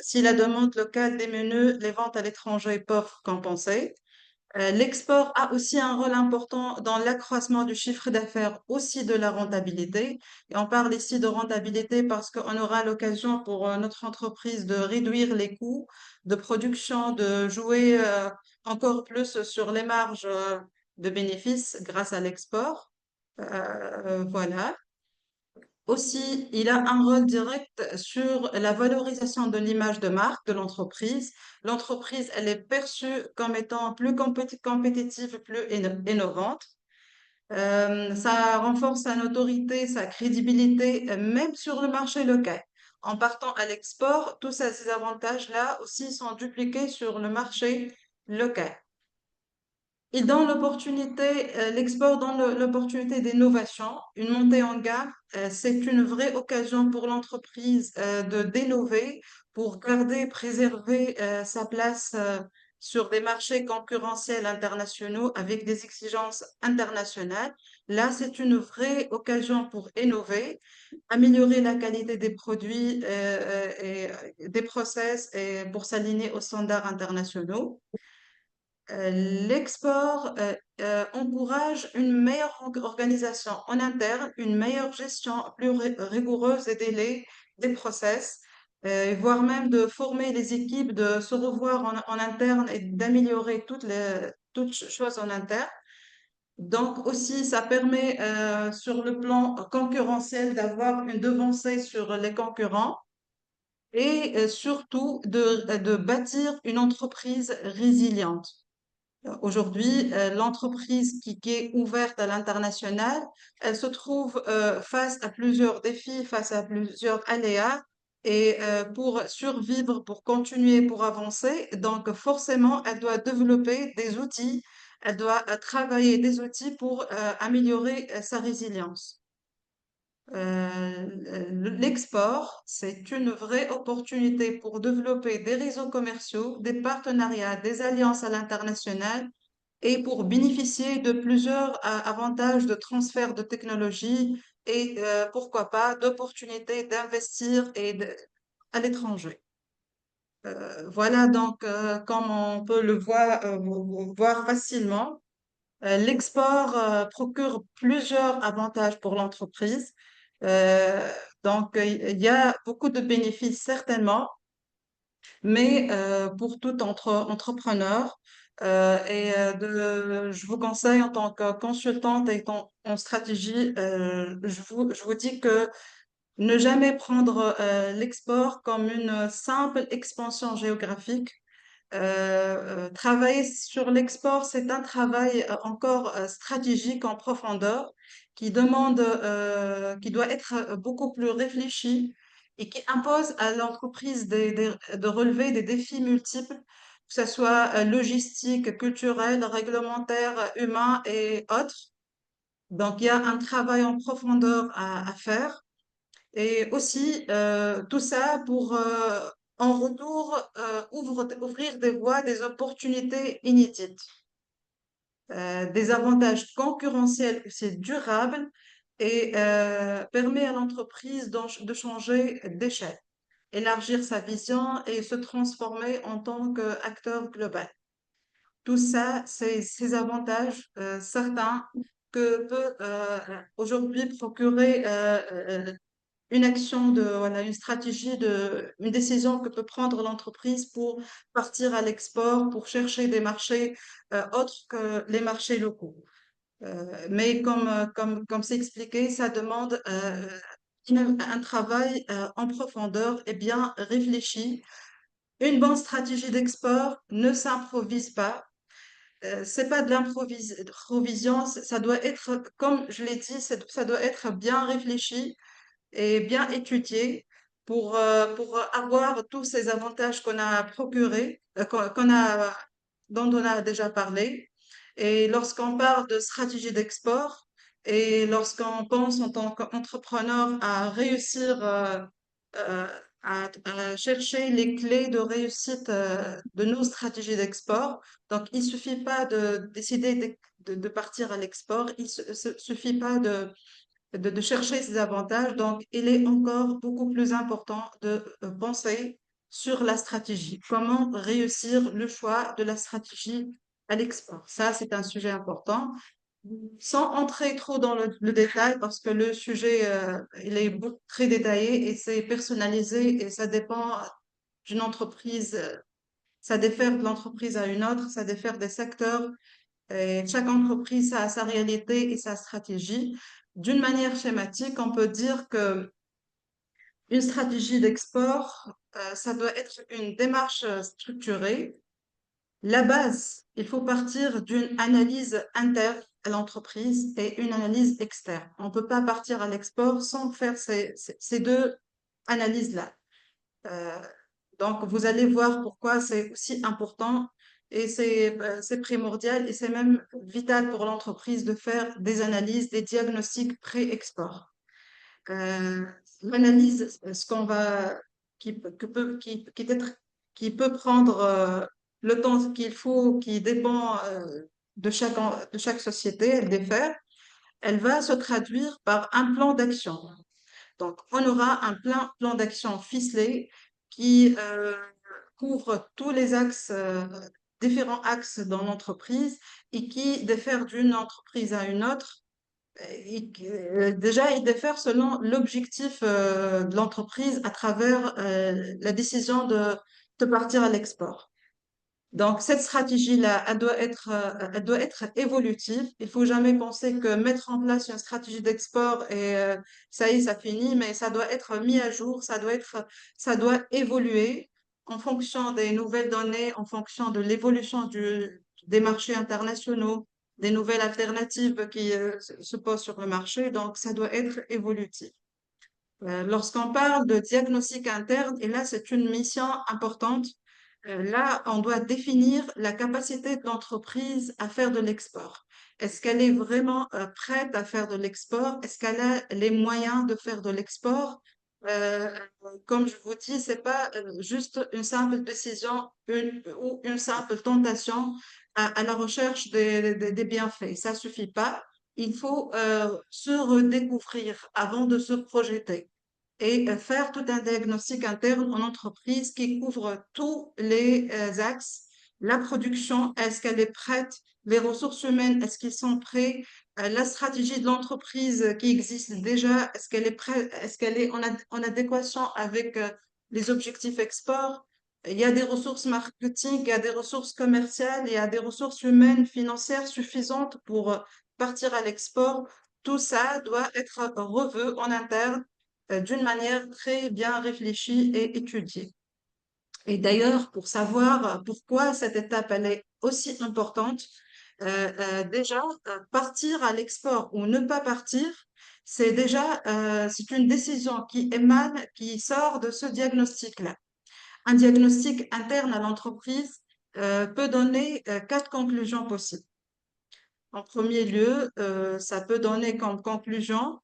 [SPEAKER 3] si la demande locale diminue, les ventes à l'étranger peuvent compenser. L'export a aussi un rôle important dans l'accroissement du chiffre d'affaires, aussi de la rentabilité. Et on parle ici de rentabilité parce qu'on aura l'occasion pour notre entreprise de réduire les coûts de production, de jouer encore plus sur les marges de bénéfices grâce à l'export. Voilà. Aussi, il a un rôle direct sur la valorisation de l'image de marque de l'entreprise. L'entreprise, elle est perçue comme étant plus compétitive, plus innovante. Ça renforce sa notoriété, sa crédibilité, même sur le marché local. En partant à l'export, tous ces avantages-là aussi sont dupliqués sur le marché local. Il donne l'opportunité, l'export donne l'opportunité d'innovation, une montée en gamme. C'est une vraie occasion pour l'entreprise d'innover, pour garder, préserver sa place sur des marchés concurrentiels internationaux avec des exigences internationales. Là, c'est une vraie occasion pour innover, améliorer la qualité des produits et des process et pour s'aligner aux standards internationaux. L'export encourage une meilleure organisation en interne, une meilleure gestion plus rigoureuse des délais, des process, voire même de former les équipes, de se revoir en interne et d'améliorer toutes choses en interne. Donc aussi, ça permet sur le plan concurrentiel d'avoir une devancée sur les concurrents et surtout de bâtir une entreprise résiliente. Aujourd'hui, l'entreprise qui est ouverte à l'international, elle se trouve face à plusieurs défis, face à plusieurs aléas. Et pour survivre, pour continuer, pour avancer, donc forcément, elle doit développer des outils, elle doit travailler des outils pour améliorer sa résilience. L'export, c'est une vraie opportunité pour développer des réseaux commerciaux, des partenariats, des alliances à l'international et pour bénéficier de plusieurs avantages de transfert de technologie et pourquoi pas d'opportunités d'investir à l'étranger. Voilà donc comme on peut le voir facilement. L'export procure plusieurs avantages pour l'entreprise. Euh, donc, il y a beaucoup de bénéfices certainement, mais pour tout entrepreneur, je vous conseille en tant que consultante et en stratégie, je vous dis que ne jamais prendre l'export comme une simple expansion géographique. Travailler sur l'export, c'est un travail encore stratégique en profondeur qui doit être beaucoup plus réfléchi et qui impose à l'entreprise de relever des défis multiples, que ce soit logistique, culturel, réglementaire, humain et autres. Donc, il y a un travail en profondeur à faire. Et aussi, tout ça pour, en retour, ouvrir des voies, des opportunités inédites, des avantages concurrentiels aussi durables et permet à l'entreprise de changer d'échelle, élargir sa vision et se transformer en tant qu'acteur global. Tout ça, c'est ces avantages certains que peut aujourd'hui procurer une action voilà, une stratégie une décision que peut prendre l'entreprise pour partir à l'export, pour chercher des marchés autres que les marchés locaux. Mais comme c'est expliqué, ça demande un travail en profondeur et bien réfléchi. Une bonne stratégie d'export ne s'improvise pas. c'est pas de l'improvision, ça doit être, comme je l'ai dit, ça doit être bien réfléchi et bien étudié pour avoir tous ces avantages qu'on a procurés, dont on a déjà parlé. Et lorsqu'on parle de stratégie d'export et lorsqu'on pense en tant qu'entrepreneur à réussir, euh, à chercher les clés de réussite de nos stratégies d'export, donc il suffit pas de décider de partir à l'export, suffit pas de chercher ces avantages. Donc, il est encore beaucoup plus important de penser sur la stratégie. Comment réussir le choix de la stratégie à l'export? Ça, c'est un sujet important. Sans entrer trop dans le détail, parce que le sujet, il est très détaillé et c'est personnalisé et ça dépend d'une entreprise, ça diffère de l'entreprise à une autre, ça diffère des secteurs, et chaque entreprise a sa réalité et sa stratégie. D'une manière schématique, on peut dire que une stratégie d'export, ça doit être une démarche structurée. La base, il faut partir d'une analyse interne à l'entreprise et une analyse externe. On ne peut pas partir à l'export sans faire ces deux analyses-là. Euh, donc, vous allez voir pourquoi c'est aussi important et c'est primordial et c'est même vital pour l'entreprise de faire des analyses, des diagnostics pré-export. Euh, L'analyse, ce qu'on va, qui peut prendre le temps qu'il faut, qui dépend de chaque société, elle diffère, elle va se traduire par un plan d'action. Donc, on aura un plan d'action ficelé qui couvre tous les axes, différents axes dans l'entreprise et qui diffère d'une entreprise à une autre. Déjà, il diffère selon l'objectif de l'entreprise à travers la décision de partir à l'export. Donc, cette stratégie-là, elle doit être évolutive. Il faut jamais penser que mettre en place une stratégie d'export et ça y est, ça finit, mais ça doit être mis à jour, ça doit évoluer en fonction des nouvelles données, en fonction de l'évolution des marchés internationaux, des nouvelles alternatives qui se posent sur le marché. Donc, ça doit être évolutif. Lorsqu'on parle de diagnostic interne, et là, c'est une mission importante. Là, on doit définir la capacité de l'entreprise à faire de l'export. Est-ce qu'elle est vraiment prête à faire de l'export? Est-ce qu'elle a les moyens de faire de l'export? Euh, Comme je vous dis, c'est pas juste une simple décision ou une simple tentation à la recherche des bienfaits. Ça suffit pas. Il faut se redécouvrir avant de se projeter et faire tout un diagnostic interne en entreprise qui couvre tous les axes. La production, est-ce qu'elle est prête? Les ressources humaines, est-ce qu'ils sont prêts? La stratégie de l'entreprise qui existe déjà, est-ce qu'elle est prête? Est-ce qu'elle est en adéquation avec les objectifs export? Il y a des ressources marketing, il y a des ressources commerciales, il y a des ressources humaines, financières suffisantes pour partir à l'export. Tout ça doit être revu en interne d'une manière très bien réfléchie et étudiée. Et d'ailleurs, pour savoir pourquoi cette étape elle est aussi importante, déjà, partir à l'export ou ne pas partir, c'est une décision qui émane, qui sort de ce diagnostic-là. Un diagnostic interne à l'entreprise peut donner quatre conclusions possibles. En premier lieu, ça peut donner comme conclusion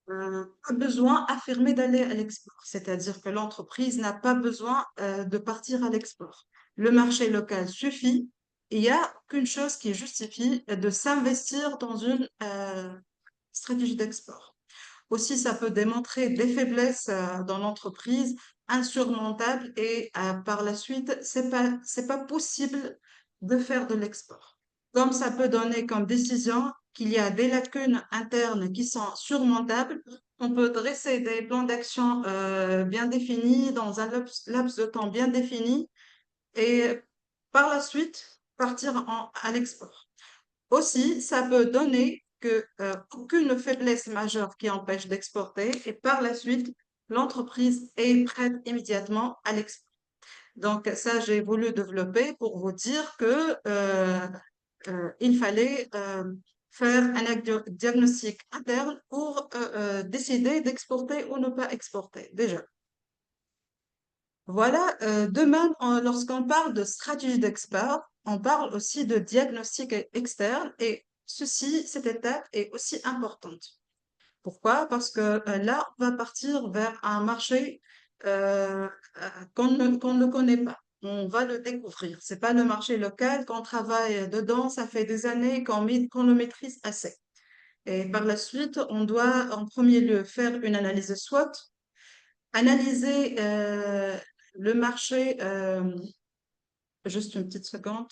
[SPEAKER 3] pas besoin affirmé d'aller à l'export, c'est-à-dire que l'entreprise n'a pas besoin de partir à l'export. Le marché local suffit. Il n'y a qu'une chose qui justifie de s'investir dans une stratégie d'export. Aussi, ça peut démontrer des faiblesses dans l'entreprise insurmontables et par la suite, c'est pas possible de faire de l'export. Comme ça peut donner comme décision qu'il y a des lacunes internes qui sont surmontables, on peut dresser des plans d'action bien définis dans un laps de temps bien défini et par la suite partir à l'export. Aussi, ça peut donner aucune faiblesse majeure qui empêche d'exporter et par la suite, l'entreprise est prête immédiatement à l'export. Donc, ça, j'ai voulu développer pour vous dire que il fallait faire un diagnostic interne pour décider d'exporter ou ne pas exporter, déjà. Voilà, de même, lorsqu'on parle de stratégie d'export, on parle aussi de diagnostic externe et cette étape est aussi importante. Pourquoi? Parce que là, on va partir vers un marché euh, qu'on ne connaît pas. On va le découvrir. C'est pas le marché local, qu'on travaille dedans, ça fait des années qu'on le maîtrise assez. Et par la suite, on doit en premier lieu faire une analyse SWOT, analyser le marché, juste une petite seconde,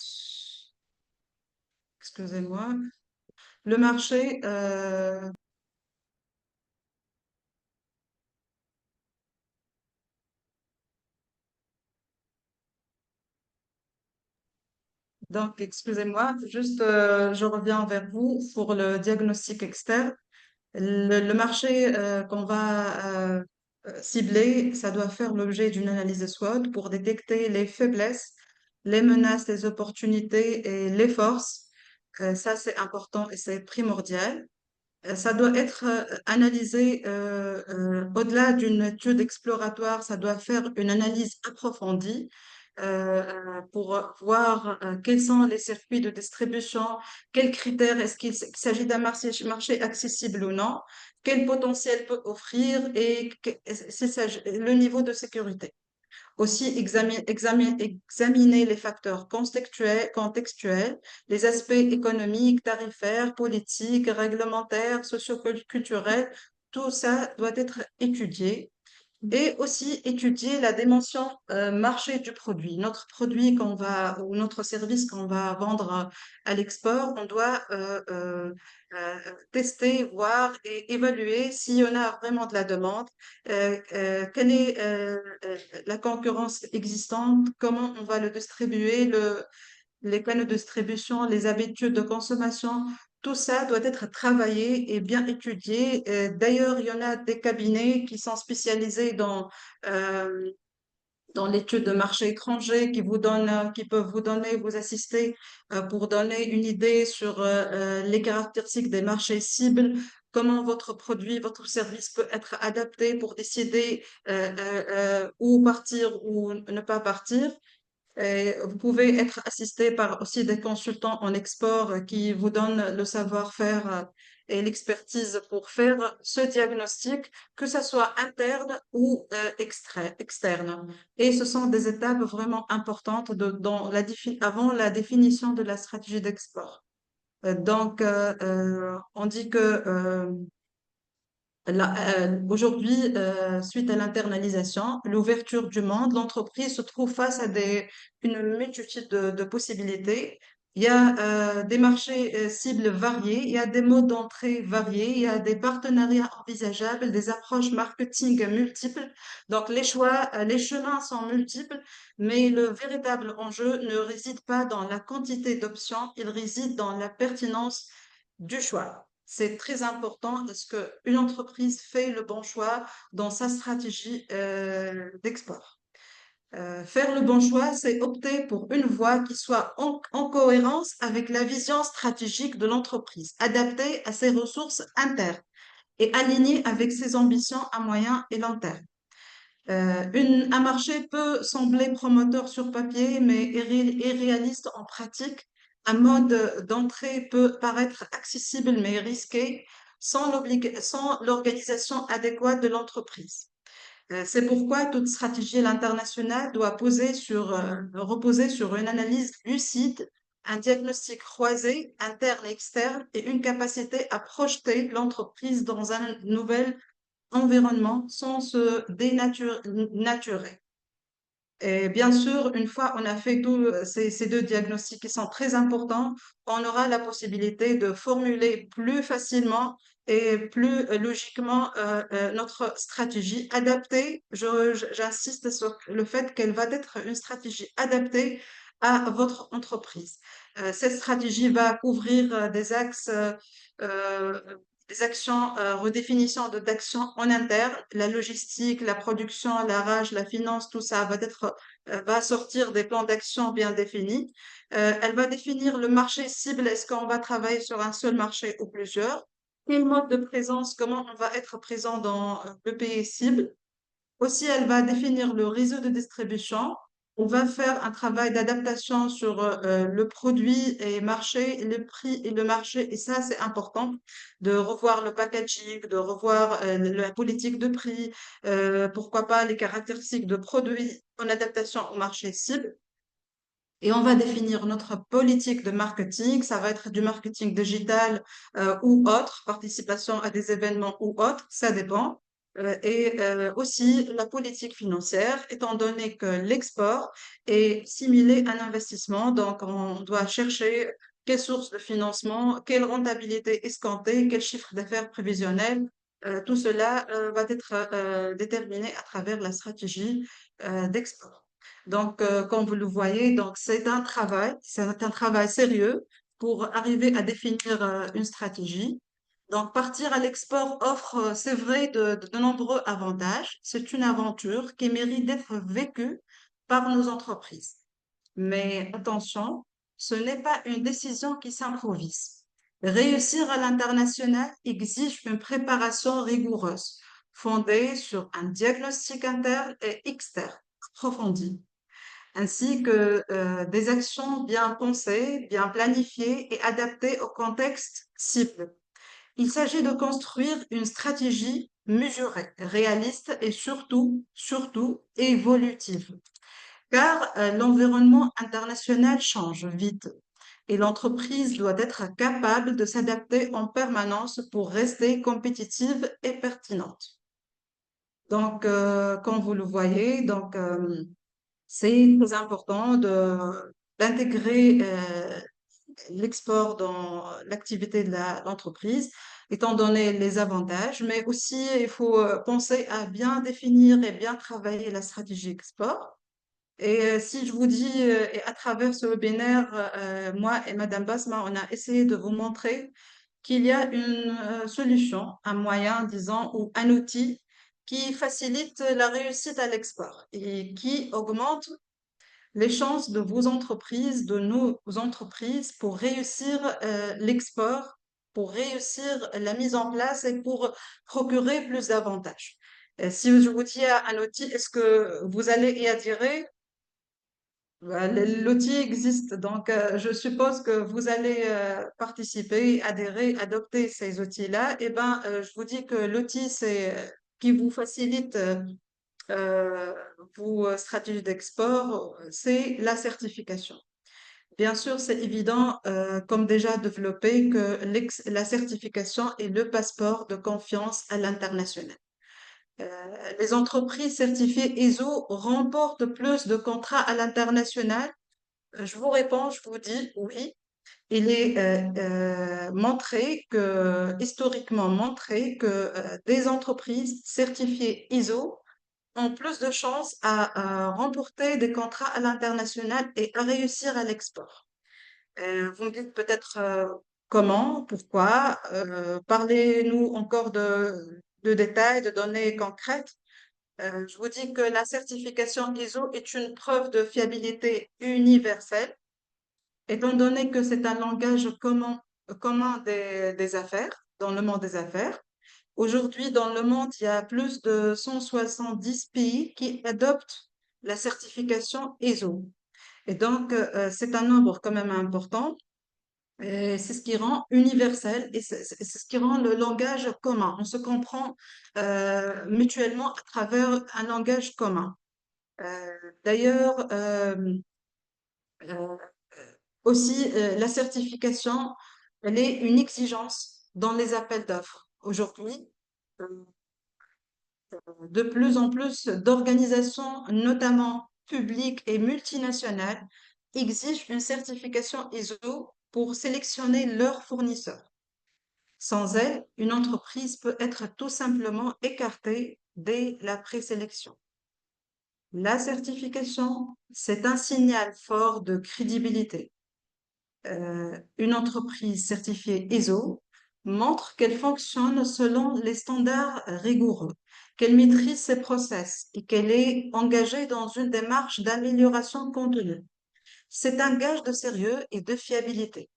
[SPEAKER 3] excusez-moi, le marché, donc excusez-moi, juste je reviens vers vous pour le diagnostic externe. Le marché qu'on va cibler, ça doit faire l'objet d'une analyse SWOT pour détecter les faiblesses, les menaces, les opportunités et les forces. Ça, c'est important et c'est primordial. Ça doit être analysé au-delà d'une étude exploratoire, ça doit faire une analyse approfondie pour voir quels sont les circuits de distribution, quels critères, est-ce qu'il s'agit d'un marché accessible ou non, quel potentiel peut offrir et le niveau de sécurité. Aussi, examiner les facteurs contextuels, les aspects économiques, tarifaires, politiques, réglementaires, socioculturels, tout ça doit être étudié et aussi étudier la dimension marché du produit. Notre produit qu'on va ou notre service qu'on va vendre à l'export, on doit euh, tester, voir et évaluer s'il y en a vraiment de la demande, quelle est la concurrence existante, comment on va le distribuer, les canaux de distribution, les habitudes de consommation, tout ça doit être travaillé et bien étudié. D'ailleurs, il y en a des cabinets qui sont spécialisés euh, dans l'étude de marché étranger qui peuvent vous donner, vous assister pour donner une idée sur les caractéristiques des marchés cibles, comment votre produit, votre service peut être adapté pour décider où partir ou ne pas partir. Et vous pouvez être assisté par aussi des consultants en export qui vous donnent le savoir-faire et l'expertise pour faire ce diagnostic, que ce soit interne ou externe. Et ce sont des étapes vraiment importantes avant la définition de la stratégie d'export. Donc, on dit que aujourd'hui, suite à l'internalisation, l'ouverture du monde, l'entreprise se trouve face à une multitude de possibilités. Il y a des marchés cibles variés, il y a des modes d'entrée variés, il y a des partenariats envisageables, des approches marketing multiples. Donc les chemins sont multiples, mais le véritable enjeu ne réside pas dans la quantité d'options, il réside dans la pertinence du choix. C'est très important parce qu'une entreprise fait le bon choix dans sa stratégie d'export. Faire le bon choix, c'est opter pour une voie qui soit en cohérence avec la vision stratégique de l'entreprise, adaptée à ses ressources internes et alignée avec ses ambitions à moyen et long terme. Un marché peut sembler promoteur sur papier, mais irréaliste en pratique. Un mode d'entrée peut paraître accessible, mais risqué sans l'organisation adéquate de l'entreprise. C'est pourquoi toute stratégie à l'international doit reposer sur une analyse lucide, un diagnostic croisé, interne et externe, et une capacité à projeter l'entreprise dans un nouvel environnement sans se dénaturer. Et bien sûr, une fois on a fait tous ces deux diagnostics qui sont très importants, on aura la possibilité de formuler plus facilement et plus logiquement notre stratégie adaptée. J'insiste sur le fait qu'elle va être une stratégie adaptée à votre entreprise. Cette stratégie va couvrir des axes des actions, redéfinition d'actions en interne, la logistique, la production, la rage, la finance, tout ça va sortir des plans d'action bien définis. Elle va définir le marché cible. Est-ce qu'on va travailler sur un seul marché ou plusieurs? Quel mode de présence? Comment on va être présent dans le pays cible? Aussi, elle va définir le réseau de distribution. On va faire un travail d'adaptation sur le produit et marché, le prix et le marché. Et ça, c'est important de revoir le packaging, de revoir la politique de prix, pourquoi pas les caractéristiques de produits en adaptation au marché cible. Et on va définir notre politique de marketing. Ça va être du marketing digital ou autre, participation à des événements ou autre, ça dépend. Aussi la politique financière, étant donné que l'export est similé à un investissement. Donc, on doit chercher quelles sources de financement, quelle rentabilité escomptée, quel chiffre d'affaires prévisionnel. Tout cela va être déterminé à travers la stratégie d'export. Donc, comme vous le voyez, donc c'est un travail sérieux pour arriver à définir une stratégie. Donc, partir à l'export offre, c'est vrai, de nombreux avantages. C'est une aventure qui mérite d'être vécue par nos entreprises. Mais attention, ce n'est pas une décision qui s'improvise. Réussir à l'international exige une préparation rigoureuse, fondée sur un diagnostic interne et externe approfondi, ainsi que des actions bien pensées, bien planifiées et adaptées au contexte cible. Il s'agit de construire une stratégie mesurée, réaliste et surtout évolutive, car l'environnement international change vite et l'entreprise doit être capable de s'adapter en permanence pour rester compétitive et pertinente. Donc, comme vous le voyez, c'est très important d'intégrer l'export dans l'activité de l'entreprise, étant donné les avantages, mais aussi il faut penser à bien définir et bien travailler la stratégie export. Et si je vous dis, et à travers ce webinaire, moi et Madame Basma, on a essayé de vous montrer qu'il y a une solution, un moyen, disons, ou un outil qui facilite la réussite à l'export et qui augmente les chances de vos entreprises, de nos entreprises pour réussir l'export, pour réussir la mise en place et pour procurer plus d'avantages. Si je vous dis un outil, est-ce que vous allez y adhérer? L'outil existe, donc je suppose que vous allez participer, adhérer, adopter ces outils-là. Eh ben, je vous dis que l'outil qui vous facilite euh, vos stratégies d'export, c'est la certification. Bien sûr, c'est évident, comme déjà développé, que la certification est le passeport de confiance à l'international. Les entreprises certifiées ISO remportent plus de contrats à l'international. Je vous réponds, je vous dis oui. Il est historiquement montré que des entreprises certifiées ISO ont plus de chances à remporter des contrats à l'international et à réussir à l'export. Vous me dites peut-être comment, pourquoi. Parlez-nous encore de détails, de données concrètes. Je vous dis que la certification ISO est une preuve de fiabilité universelle, étant donné que c'est un langage commun des affaires, dans le monde des affaires. Aujourd'hui, dans le monde, il y a plus de 170 pays qui adoptent la certification ISO. Et donc, c'est un nombre quand même important. Et c'est ce qui rend universel et c'est ce qui rend le langage commun. On se comprend mutuellement à travers un langage commun. Euh, D'ailleurs, euh, aussi, la certification, elle est une exigence dans les appels d'offres. Aujourd'hui, euh, de plus en plus d'organisations, notamment publiques et multinationales, exigent une certification ISO pour sélectionner leurs fournisseurs. Sans elle, une entreprise peut être tout simplement écartée dès la présélection. La certification, c'est un signal fort de crédibilité. Une entreprise certifiée ISO montre qu'elle fonctionne selon les standards rigoureux, qu'elle maîtrise ses process et qu'elle est engagée dans une démarche d'amélioration continue. C'est un gage de sérieux et de fiabilité.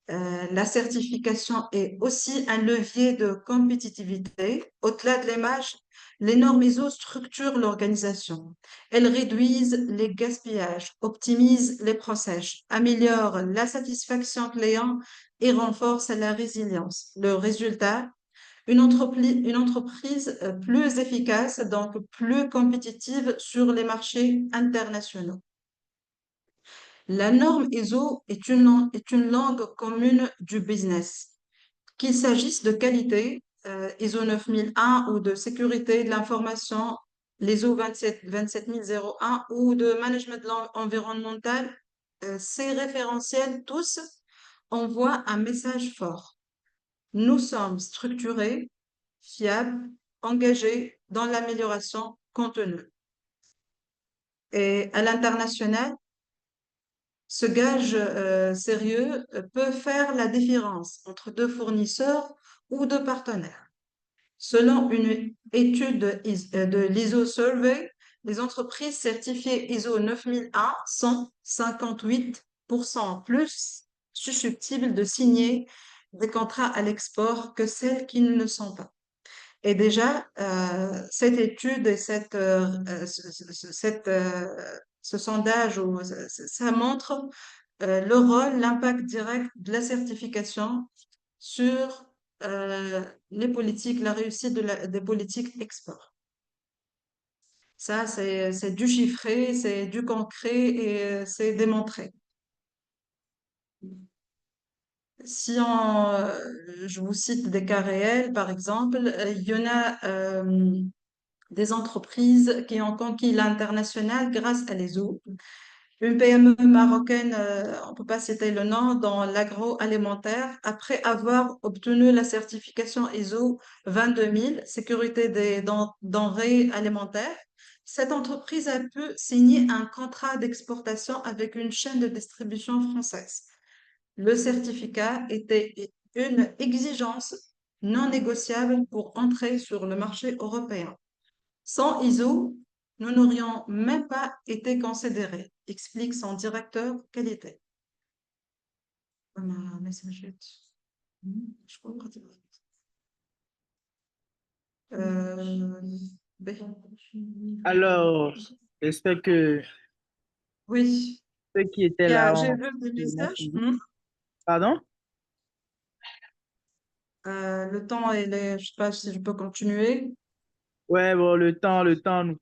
[SPEAKER 3] La certification est aussi un levier de compétitivité. Au-delà de l'image, les normes ISO structurent l'organisation. Elles réduisent les gaspillages, optimisent les process, améliorent la satisfaction client et renforcent la résilience. Le résultat, une entreprise plus efficace, donc plus compétitive sur les marchés internationaux. La norme ISO est une langue commune du business. Qu'il s'agisse de qualité, ISO 9001 ou de sécurité de l'information, l'ISO 27001 ou de management environnemental, ces référentiels tous envoient un message fort. Nous sommes structurés, fiables, engagés dans l'amélioration contenue. Et à l'international, ce gage sérieux peut faire la différence entre deux fournisseurs ou deux partenaires. Selon une étude de l'ISO Survey, les entreprises certifiées ISO 9001 sont 58% plus susceptibles de signer des contrats à l'export que celles qui ne le sont pas. Et déjà, cette étude et ce sondage, ça montre le rôle, l'impact direct de la certification sur les politiques, la réussite des politiques export. Ça, c'est du chiffré, c'est du concret et c'est démontré. Si je vous cite des cas réels, par exemple, il y en a des entreprises qui ont conquis l'international grâce à l'ISO. Une PME marocaine, on ne peut pas citer le nom, dans l'agroalimentaire, après avoir obtenu la certification ISO 22000, sécurité des denrées alimentaires, cette entreprise a pu signer un contrat d'exportation avec une chaîne de distribution française. Le certificat était une exigence non négociable pour entrer sur le marché européen. Sans ISO, nous n'aurions même pas été considérés, explique son directeur qualité. B.
[SPEAKER 2] Alors, j'espère que
[SPEAKER 3] Oui,
[SPEAKER 2] ceux qui étaient là
[SPEAKER 3] j'ai
[SPEAKER 2] ont
[SPEAKER 3] vu des
[SPEAKER 2] ont
[SPEAKER 3] messages.
[SPEAKER 2] suivi. Pardon?
[SPEAKER 3] Le temps, je ne sais pas si je peux continuer.
[SPEAKER 2] Ouais, bon, le temps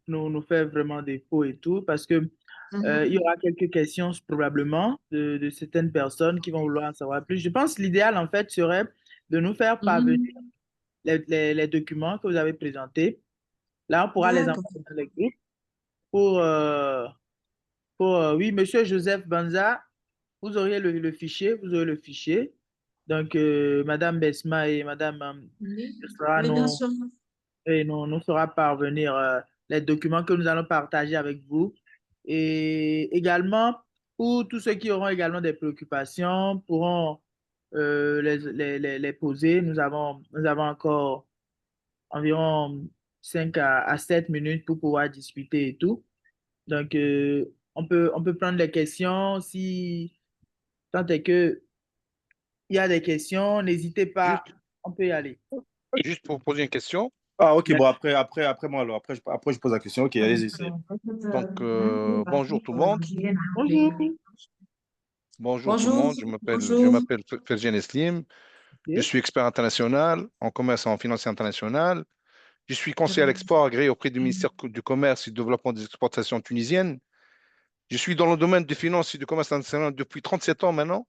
[SPEAKER 2] nous fait vraiment défaut et tout, parce que il y
[SPEAKER 3] Mhm.
[SPEAKER 2] aura quelques questions probablement de certaines personnes qui vont vouloir en savoir plus. Je pense que l'idéal, en fait, serait de nous faire parvenir
[SPEAKER 3] Mhm.
[SPEAKER 2] les documents que vous avez présentés. Là, on pourra les
[SPEAKER 3] D'accord.
[SPEAKER 2] envoyer dans les groupes pour, oui, Monsieur Joseph Banza, vous auriez le fichier, vous aurez le fichier. Donc, Madame Besma et Madame
[SPEAKER 3] Oui,
[SPEAKER 2] Esra
[SPEAKER 3] oui, bien sûr.
[SPEAKER 2] nous fera parvenir les documents que nous allons partager avec vous. Et également, pour tous ceux qui auront également des préoccupations, pourront les poser. Nous avons encore environ 5 à 7 minutes pour pouvoir discuter et tout. Donc, on peut prendre les questions. Si tant est que il y a des questions, n'hésitez pas,
[SPEAKER 4] Juste,
[SPEAKER 2] on peut y aller.
[SPEAKER 4] juste pour poser une question.
[SPEAKER 5] Ah, ok, bon,
[SPEAKER 2] D'accord.
[SPEAKER 5] après moi, alors, après, je pose la question. Ok, allez-y.
[SPEAKER 4] Donc, bonjour tout le monde.
[SPEAKER 2] Bonjour.
[SPEAKER 4] Bonjour tout le
[SPEAKER 3] Bonjour,
[SPEAKER 4] monde. Je
[SPEAKER 3] bonjour.
[SPEAKER 4] m'appelle Ferjane Eslim. Je
[SPEAKER 2] Ok.
[SPEAKER 4] suis expert international en commerce et en finance internationale. Je suis conseiller à l'export agréé auprès du ministère du Commerce et du Développement des exportations tunisiennes. Je suis dans le domaine des finances et du commerce international depuis 37 ans maintenant.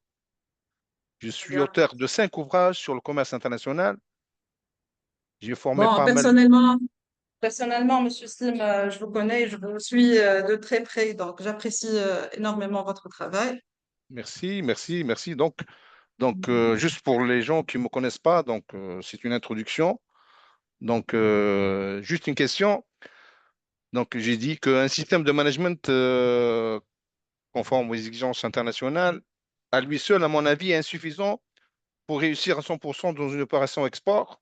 [SPEAKER 4] Je suis
[SPEAKER 3] Bien.
[SPEAKER 4] auteur de 5 ouvrages sur le commerce international. J'ai formé
[SPEAKER 3] Bon,
[SPEAKER 4] pas mal.
[SPEAKER 3] personnellement, Monsieur Slim, je vous connais, je vous suis de très près, donc j'apprécie énormément votre travail.
[SPEAKER 4] Merci, merci, merci. Juste pour les gens qui ne me connaissent pas, c'est une introduction. Juste une question. Donc, j'ai dit qu'un système de management conforme aux exigences internationales, à lui seul, à mon avis, est insuffisant pour réussir à 100% dans une opération export,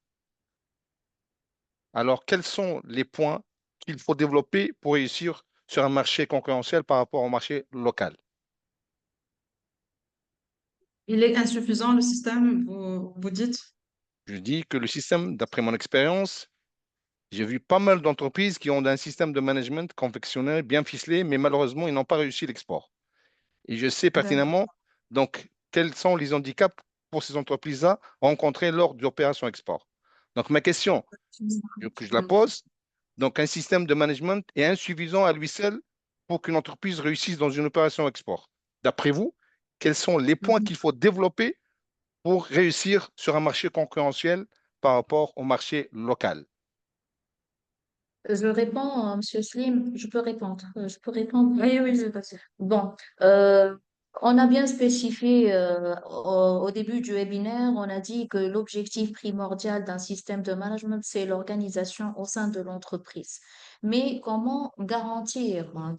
[SPEAKER 4] alors quels sont les points qu'il faut développer pour réussir sur un marché concurrentiel par rapport au marché local?
[SPEAKER 3] Il est insuffisant, le système, vous dites?
[SPEAKER 4] Je dis que le système, d'après mon expérience, j'ai vu pas mal d'entreprises qui ont un système de management confectionnel bien ficelé, mais malheureusement, ils n'ont pas réussi l'export. Et je sais
[SPEAKER 3] D'accord.
[SPEAKER 4] pertinemment, donc, quels sont les handicaps pour ces entreprises-là rencontrés lors d'opérations export. Donc, ma question que je la pose, donc, un système de management est insuffisant à lui seul pour qu'une entreprise réussisse dans une opération export. D'après vous, quels sont les points
[SPEAKER 3] Mhm.
[SPEAKER 4] qu'il faut développer pour réussir sur un marché concurrentiel par rapport au marché local?
[SPEAKER 1] Je réponds, Monsieur Slim, je peux répondre. Je peux répondre.
[SPEAKER 3] Oui, oui, je passe.
[SPEAKER 1] Bon, euh, on a bien spécifié au début du webinaire, on a dit que l'objectif primordial d'un système de management, c'est l'organisation au sein de l'entreprise. Mais comment garantir, hein,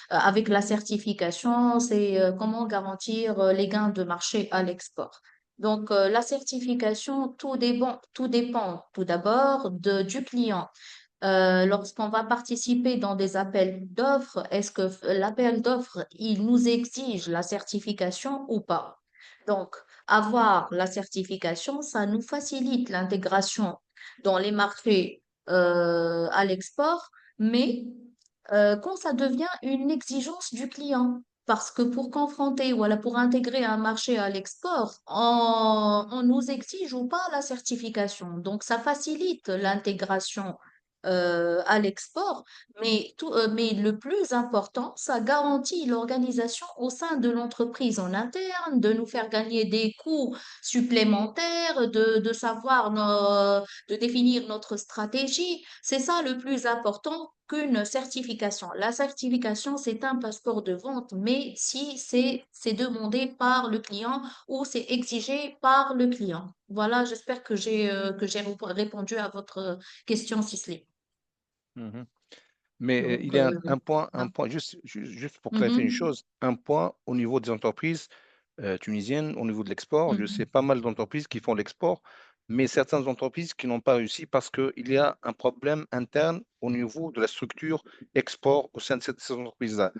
[SPEAKER 1] avec la certification, c'est comment garantir les gains de marché à l'export. Donc, la certification, tout dépend tout d'abord du client. Lorsqu'on va participer dans des appels d'offres, est-ce que l'appel d'offres, il nous exige la certification ou pas? Donc, avoir la certification, ça nous facilite l'intégration dans les marchés à l'export, mais quand ça devient une exigence du client, parce que pour confronter, voilà, pour intégrer un marché à l'export, on nous exige ou pas la certification. Donc, ça facilite l'intégration à l'export, mais le plus important, ça garantit l'organisation au sein de l'entreprise en interne, de nous faire gagner des coûts supplémentaires, de définir notre stratégie. C'est ça le plus important qu'une certification. La certification, c'est un passeport de vente, mais si c'est demandé par le client ou c'est exigé par le client. Voilà, j'espère que j'ai répondu à votre question, Cicely.
[SPEAKER 4] Mhm. Mais
[SPEAKER 1] Donc,
[SPEAKER 4] il y a un
[SPEAKER 1] voilà.
[SPEAKER 4] point juste pour clarifier une
[SPEAKER 1] Mhm.
[SPEAKER 4] chose, un point au niveau des entreprises tunisiennes, au niveau de l'export. Je sais
[SPEAKER 1] Mhm.
[SPEAKER 4] pas mal d'entreprises qui font l'export, mais certaines entreprises qui n'ont pas réussi parce qu'il y a un problème interne au niveau de la structure export au sein de ces entreprises-là.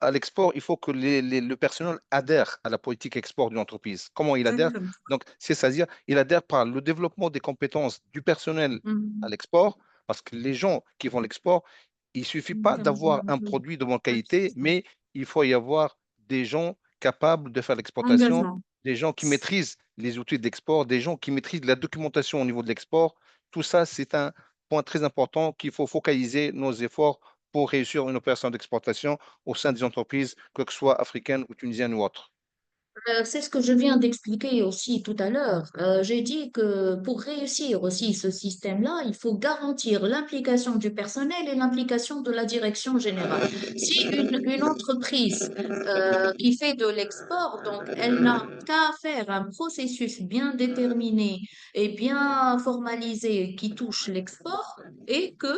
[SPEAKER 4] À l'export, il faut que le personnel adhère à la politique export d'une entreprise. Comment il adhère?
[SPEAKER 3] D'accord.
[SPEAKER 4] Donc, c'est-à-dire, il adhère par le développement des compétences du personnel à
[SPEAKER 3] Mhm.
[SPEAKER 4] l'export, parce que les gens qui font l'export, il suffit pas d'avoir un produit de bonne qualité, mais il faut y avoir des gens capables de faire l'exportation,
[SPEAKER 3] Engagement.
[SPEAKER 4] des gens qui maîtrisent les outils d'export, des gens qui maîtrisent la documentation au niveau de l'export. Tout ça, c'est un point très important qu'il faut focaliser nos efforts pour réussir une opération d'exportation au sein des entreprises, que ce soit africaines ou tunisiennes ou autres.
[SPEAKER 1] C'est ce que je viens d'expliquer aussi tout à l'heure. J'ai dit que pour réussir aussi ce système-là, il faut garantir l'implication du personnel et l'implication de la direction générale. Si une entreprise qui fait de l'export, donc elle n'a qu'à faire un processus bien déterminé et bien formalisé qui touche l'export, et que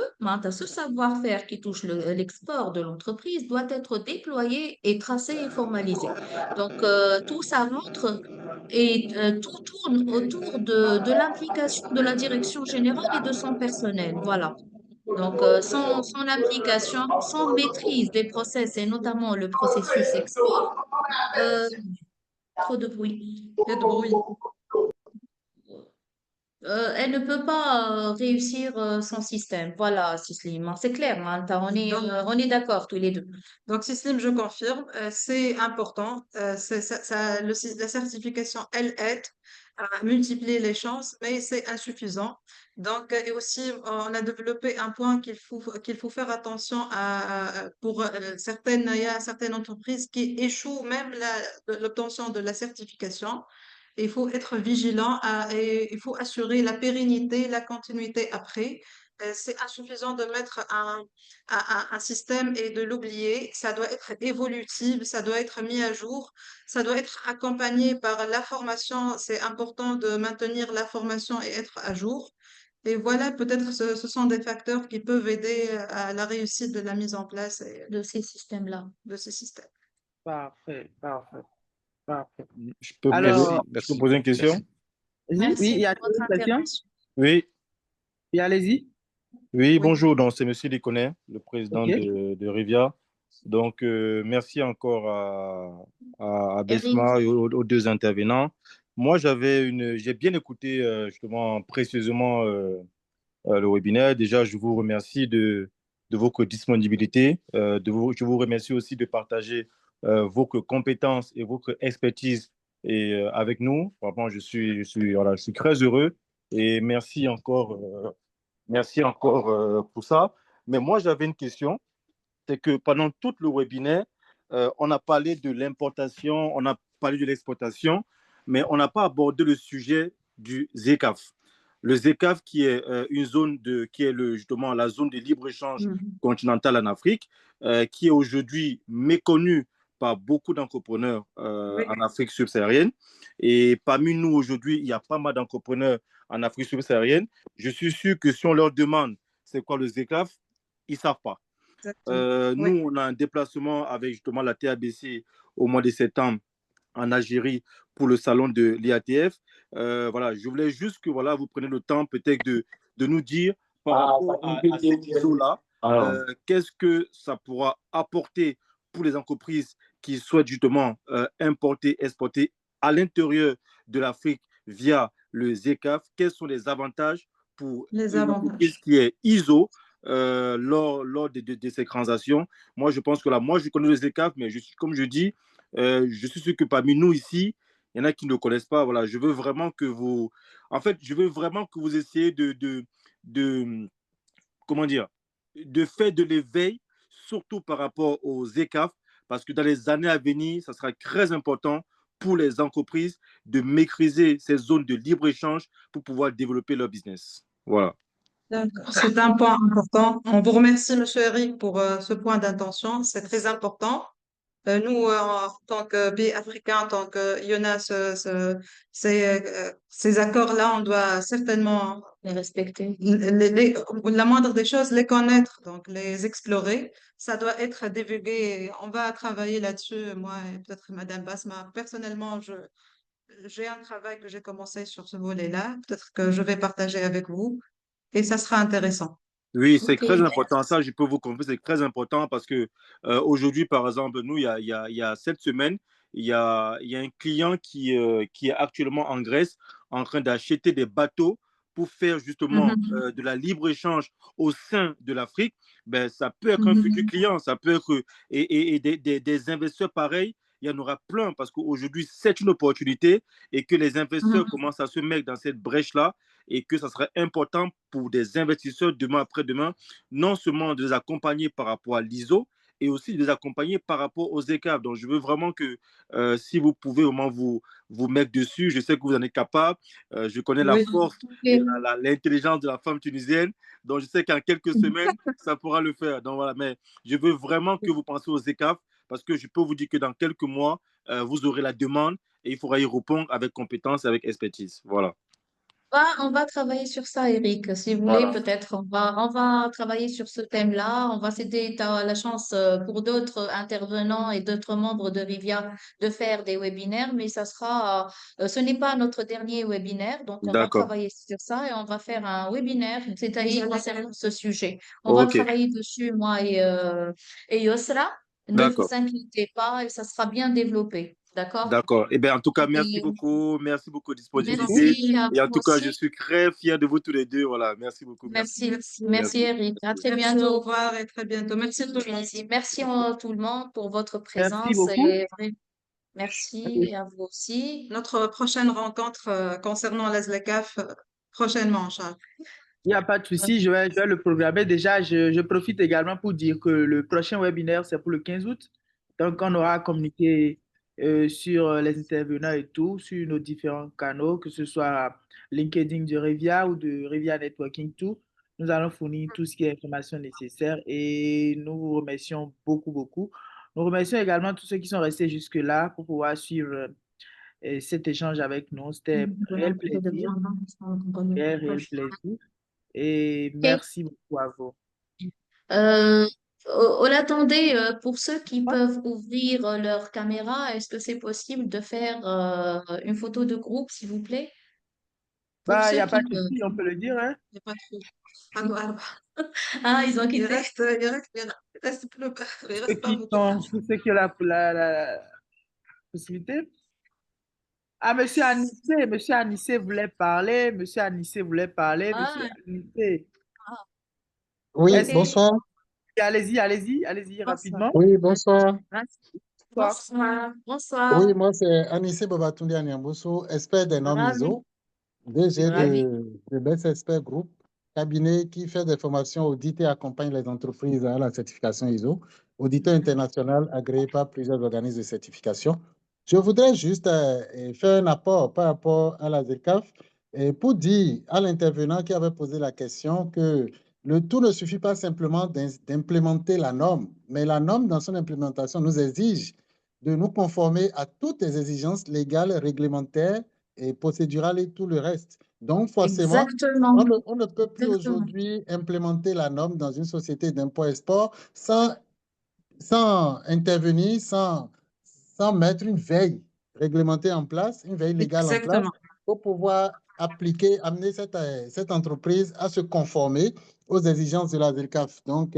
[SPEAKER 1] ce savoir-faire qui touche l'export de l'entreprise doit être déployé et tracé et formalisé. Donc, tout ça rentre et tout tourne autour de l'implication de la direction générale et de son personnel. Voilà. Donc, sans implication, sans maîtrise des process et notamment le processus export, euh, trop de bruit.
[SPEAKER 3] Il y a de bruit.
[SPEAKER 1] Elle ne peut pas réussir son système. Voilà, Cicely. C'est clair, hein, on est d'accord tous les deux.
[SPEAKER 3] Donc, Sislim, je confirme, c'est important. La certification, elle aide à multiplier les chances, mais c'est insuffisant. Donc, et aussi, on a développé un point qu'il faut faire attention pour certaines, il y a certaines entreprises qui échouent même l'obtention de la certification. Il faut être vigilant et il faut assurer la pérennité, la continuité après. C'est insuffisant de mettre un système et de l'oublier. Ça doit être évolutif, ça doit être mis à jour, ça doit être accompagné par la formation. C'est important de maintenir la formation et être à jour. Et voilà, peut-être ce sont des facteurs qui peuvent aider à la réussite de la mise en place
[SPEAKER 1] De ces systèmes-là.
[SPEAKER 3] de ce système.
[SPEAKER 2] Parfait, parfait. Parfait.
[SPEAKER 5] Je peux
[SPEAKER 2] Alors,
[SPEAKER 5] poser,
[SPEAKER 4] Merci,
[SPEAKER 5] je peux
[SPEAKER 4] merci,
[SPEAKER 5] poser une question?
[SPEAKER 4] merci.
[SPEAKER 2] oui,
[SPEAKER 1] Merci
[SPEAKER 2] il y a
[SPEAKER 1] pour votre
[SPEAKER 2] une question?
[SPEAKER 1] intervention.
[SPEAKER 5] Oui,
[SPEAKER 2] Oui, allez-y.
[SPEAKER 5] oui,
[SPEAKER 3] Oui.
[SPEAKER 5] bonjour. Donc, c'est Monsieur Déconnet, le président
[SPEAKER 2] OK.
[SPEAKER 5] de Rivia. Donc, merci encore à
[SPEAKER 1] Eric,
[SPEAKER 5] Besma et aux deux intervenants. Moi, j'ai bien écouté justement précieusement le webinaire. Déjà, je vous remercie de votre disponibilité. Je vous remercie aussi de partager vos compétences et votre expertise avec nous. Vraiment, voilà, je suis très heureux et merci encore pour ça. Mais moi, j'avais une question. C'est que pendant tout le webinaire, on a parlé de l'importation, on a parlé de l'exportation, mais on n'a pas abordé le sujet du ZECAf. Le ZECAf qui est qui est justement la zone de libre-échange
[SPEAKER 3] Mhm.
[SPEAKER 5] continentale en Afrique, qui est aujourd'hui méconnue par beaucoup d'entrepreneurs
[SPEAKER 3] Oui,
[SPEAKER 5] en Afrique subsaharienne. Et parmi nous aujourd'hui, il y a pas mal d'entrepreneurs en Afrique subsaharienne. Je suis sûr que si on leur demande c'est quoi le ZECAf, ils ne savent pas.
[SPEAKER 3] exactement. Oui,
[SPEAKER 5] Nous, on a un déplacement avec justement la TABC au mois de septembre en Algérie pour le salon de l'IATF. Voilà, je voulais juste que voilà, vous preniez le temps peut-être de nous dire par rapport à cet ISO-là, qu'est-ce que ça pourra apporter pour les entreprises qui souhaitent justement importer, exporter à l'intérieur de l'Afrique via le ZECAf, quels sont les avantages pour
[SPEAKER 3] les
[SPEAKER 5] une entreprise
[SPEAKER 3] avantages.
[SPEAKER 5] qui est ISO lors de ces transactions. Moi, je pense que là, moi, je connais le ZECAf, mais comme je dis, je suis sûr que parmi nous ici, il y en a qui ne le connaissent pas. Voilà, je veux vraiment que vous, en fait, je veux vraiment que vous essayez de comment dire, de faire de l'éveil, surtout par rapport aux ECAF, parce que dans les années à venir, ça sera très important pour les entreprises de maîtriser ces zones de libre-échange pour pouvoir développer leur business. Voilà.
[SPEAKER 3] D'accord. C'est un point important. On vous remercie, Monsieur Eric, pour ce point d'intention. C'est très important. Nous, en tant que pays africain, en tant que IONA, ces accords-là, on doit certainement
[SPEAKER 1] les respecter.
[SPEAKER 3] la moindre des choses, les connaître, donc les explorer. Ça doit être divulgué. On va travailler là-dessus, moi et peut-être Madame Basma. Personnellement, j'ai un travail que j'ai commencé sur ce volet-là. Peut-être que je vais partager avec vous et ça sera intéressant.
[SPEAKER 5] Oui, c'est
[SPEAKER 1] OK,
[SPEAKER 5] très important. Ça, je peux vous confirmer, c'est très important parce que aujourd'hui, par exemple, nous, il y a 7 semaines, il y a un client qui est actuellement en Grèce en train d'acheter des bateaux pour faire justement
[SPEAKER 3] Mhm.
[SPEAKER 5] de la libre-échange au sein de l'Afrique. Ben, ça peut être un futur
[SPEAKER 3] Mhm.
[SPEAKER 5] client, ça peut être et des investisseurs pareils. Il y en aura plein parce qu'aujourd'hui, c'est une opportunité et que les investisseurs
[SPEAKER 3] Mhm.
[SPEAKER 5] commencent à se mettre dans cette brèche-là et que ça serait important pour des investisseurs demain après-demain, non seulement de les accompagner par rapport à l'ISO, et aussi de les accompagner par rapport aux ECAF. Donc, je veux vraiment que si vous pouvez vraiment vous mettre dessus, je sais que vous en êtes capable. Je connais la
[SPEAKER 3] Oui.
[SPEAKER 5] force et
[SPEAKER 1] OK.
[SPEAKER 5] l'intelligence de la femme tunisienne. Donc, je sais qu'en quelques semaines, ça pourra le faire. Donc, voilà. Mais je veux vraiment que vous pensiez aux ECAF parce que je peux vous dire que dans quelques mois, vous aurez la demande et il faudra y répondre avec compétence et avec expertise. Voilà.
[SPEAKER 1] On va travailler sur ça, Eric. Si vous voulez,
[SPEAKER 5] Voilà.
[SPEAKER 1] peut-être on va travailler sur ce thème-là. On va céder la chance pour d'autres intervenants et d'autres membres de Rivia de faire des webinaires, mais ce n'est pas notre dernier webinaire, donc on va
[SPEAKER 5] D'accord.
[SPEAKER 1] travailler sur ça et on va faire un webinaire détaillé concernant ce sujet. On va
[SPEAKER 5] Ok.
[SPEAKER 1] travailler dessus, moi et Yosra. Ne vous
[SPEAKER 5] D'accord.
[SPEAKER 1] inquiétez pas, et ça sera bien développé. D'accord?
[SPEAKER 5] D'accord. Eh bien, en tout cas, merci
[SPEAKER 1] Et
[SPEAKER 5] beaucoup. Merci beaucoup de disponibilité.
[SPEAKER 1] merci à
[SPEAKER 5] Et en
[SPEAKER 1] vous
[SPEAKER 5] tout cas, je
[SPEAKER 1] aussi.
[SPEAKER 5] suis très fier de vous tous les deux. Voilà. Merci beaucoup. Merci.
[SPEAKER 1] Merci, merci
[SPEAKER 5] Merci.
[SPEAKER 1] Eric. À très
[SPEAKER 3] Merci, au
[SPEAKER 1] bientôt.
[SPEAKER 3] revoir et très bientôt. Merci tout le monde.
[SPEAKER 1] Merci à tout le monde pour votre
[SPEAKER 2] Merci
[SPEAKER 1] présence
[SPEAKER 2] beaucoup.
[SPEAKER 1] et merci à vous aussi.
[SPEAKER 3] Notre prochaine rencontre concernant les LECAF prochainement, Inch'Allah.
[SPEAKER 2] Il n'y a pas de souci, je vais le programmer. Déjà, je profite également pour dire que le prochain webinaire, c'est pour le 15 août. Donc, on aura communiqué sur les intervenants et tout, sur nos différents canaux, que ce soit LinkedIn de Revia ou de Revia Networking, tout. Nous allons fournir tout ce qui est information nécessaire et nous vous remercions beaucoup, beaucoup. Nous remercions également tous ceux qui sont restés jusque-là pour pouvoir suivre cet échange avec nous. C'était un réel plaisir, réel plaisir. Et
[SPEAKER 1] Ok.
[SPEAKER 2] merci beaucoup à vous.
[SPEAKER 1] Euh, Attendez, pour ceux qui peuvent ouvrir leur caméra, est-ce que c'est possible de faire une photo de groupe, s'il vous plaît? Pour
[SPEAKER 2] Bah, il n'y
[SPEAKER 1] ceux
[SPEAKER 2] a pas
[SPEAKER 1] qui
[SPEAKER 2] de
[SPEAKER 1] peuvent.
[SPEAKER 2] souci, on peut le dire, hein.
[SPEAKER 3] Il n'y a pas trop. Ah,
[SPEAKER 1] Ah, ils ont
[SPEAKER 3] il
[SPEAKER 1] quitté.
[SPEAKER 3] reste, il reste plus, il
[SPEAKER 2] Ceux
[SPEAKER 3] reste pas
[SPEAKER 2] qui
[SPEAKER 3] beaucoup.
[SPEAKER 2] sont, pour ceux qui ont la possibilité. Ah, monsieur Anissé voulait parler, monsieur Anissé voulait parler, monsieur
[SPEAKER 1] Ah,
[SPEAKER 2] Anissé.
[SPEAKER 6] Oui,
[SPEAKER 2] Est-ce que,
[SPEAKER 1] ok.
[SPEAKER 6] bonsoir.
[SPEAKER 2] allez-y,
[SPEAKER 1] Bonsoir.
[SPEAKER 2] rapidement.
[SPEAKER 6] Oui, bonsoir.
[SPEAKER 2] Bonsoir.
[SPEAKER 1] Bonsoir.
[SPEAKER 6] Oui,
[SPEAKER 1] Bonsoir.
[SPEAKER 6] moi c'est Anissé Babatunde Anyamboso, expert des normes
[SPEAKER 1] Ravi.
[SPEAKER 6] ISO, DG
[SPEAKER 1] Ravi.
[SPEAKER 6] de Best Expert Group, cabinet qui fait des formations audit et accompagne les entreprises à la certification ISO, auditeur international agréé par plusieurs organismes de certification. Je voudrais juste faire un apport par rapport à la ZECAF et pour dire à l'intervenant qui avait posé la question que le tout ne suffit pas simplement d'implémenter la norme, mais la norme dans son implémentation nous exige de nous conformer à toutes les exigences légales, réglementaires et procédurales et tout le reste. Donc, forcément,
[SPEAKER 1] Exactement.
[SPEAKER 6] on ne peut plus
[SPEAKER 1] Exactement.
[SPEAKER 6] aujourd'hui implémenter la norme dans une société d'import-export sans intervenir, sans mettre une veille réglementée en place, une veille légale en place,
[SPEAKER 3] Exactement.
[SPEAKER 6] pour pouvoir appliquer, amener cette entreprise à se conformer aux exigences de la ZERCAF. Donc,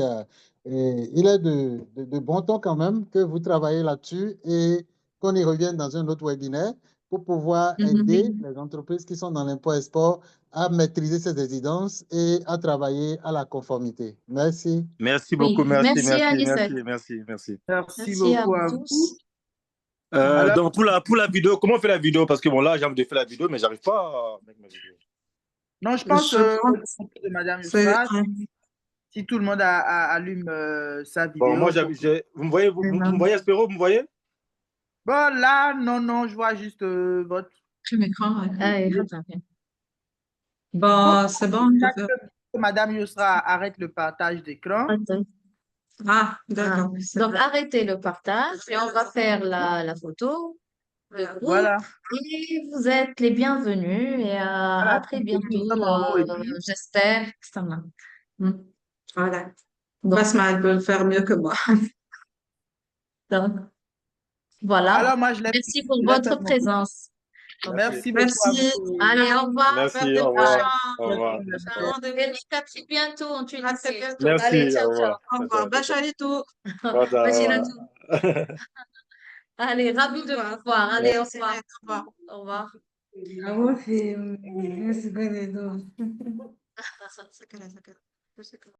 [SPEAKER 6] il est de bon temps quand même que vous travaillez là-dessus et qu'on y revienne dans un autre webinaire pour pouvoir aider
[SPEAKER 1] Mhm.
[SPEAKER 6] les entreprises qui sont dans l'import-export à maîtriser ces exigences et à travailler à la conformité. Merci.
[SPEAKER 5] Merci beaucoup,
[SPEAKER 1] Oui.
[SPEAKER 5] merci,
[SPEAKER 1] Merci,
[SPEAKER 5] merci,
[SPEAKER 1] Anicet.
[SPEAKER 5] merci, merci, merci.
[SPEAKER 2] Merci
[SPEAKER 1] Merci à
[SPEAKER 2] beaucoup
[SPEAKER 1] vous
[SPEAKER 2] à vous.
[SPEAKER 1] tous. Ouais.
[SPEAKER 2] Alors,
[SPEAKER 5] Donc, pour la vidéo, comment on fait la vidéo? Parce que bon, là, j'ai envie de faire la vidéo, mais j'arrive pas à mettre ma vidéo.
[SPEAKER 2] non, je pense
[SPEAKER 3] Je pense
[SPEAKER 2] de Madame
[SPEAKER 3] c'est
[SPEAKER 2] Yousra, si tout le monde allume sa
[SPEAKER 5] Bon, moi,
[SPEAKER 2] vidéo.
[SPEAKER 5] vous me voyez, vous me voyez, Espéro, vous me voyez?
[SPEAKER 2] Bon, là, non, je vois juste votre.
[SPEAKER 3] plus écran.
[SPEAKER 1] Ah, et attends.
[SPEAKER 2] Faut
[SPEAKER 3] Bon, c'est bon, on peut faire.
[SPEAKER 2] que Madame Yousra arrête le partage d'écran.
[SPEAKER 1] Attends.
[SPEAKER 3] Ah,
[SPEAKER 1] Ah.
[SPEAKER 3] d'accord.
[SPEAKER 1] Donc, arrêtez le partage et on va faire la photo, le groupe.
[SPEAKER 2] Voilà.
[SPEAKER 1] Et vous êtes les bienvenus et à
[SPEAKER 2] Voilà.
[SPEAKER 1] très
[SPEAKER 2] Nous sommes
[SPEAKER 1] bientôt,
[SPEAKER 2] en haut et puis.
[SPEAKER 1] j'espère que ça va. Hmm.
[SPEAKER 3] Voilà.
[SPEAKER 1] Donc,
[SPEAKER 3] Basma, elle peut le faire mieux que moi.
[SPEAKER 1] donc, voilà.
[SPEAKER 2] Alors, moi, je
[SPEAKER 1] Merci pour
[SPEAKER 2] je l'ai fait
[SPEAKER 1] votre
[SPEAKER 2] de mon côté.
[SPEAKER 1] présence.
[SPEAKER 5] Merci.
[SPEAKER 2] Merci beaucoup à
[SPEAKER 3] Merci.
[SPEAKER 2] vous.
[SPEAKER 1] Allez, au revoir.
[SPEAKER 5] Merci,
[SPEAKER 3] Au
[SPEAKER 5] au
[SPEAKER 1] Bye.
[SPEAKER 5] revoir. Au revoir.
[SPEAKER 1] Et à très bientôt en
[SPEAKER 3] À
[SPEAKER 1] Tunisie.
[SPEAKER 3] très bientôt.
[SPEAKER 1] Allez,
[SPEAKER 5] Merci,
[SPEAKER 1] ciao,
[SPEAKER 5] au
[SPEAKER 1] ciao.
[SPEAKER 5] revoir.
[SPEAKER 3] Au revoir. Bachalitou.
[SPEAKER 1] Bachir à
[SPEAKER 5] Bye.
[SPEAKER 1] tous. Allez, ravi de vous voir. Allez, au revoir.
[SPEAKER 3] Au revoir.
[SPEAKER 1] Au revoir.
[SPEAKER 3] Sakala, sakala.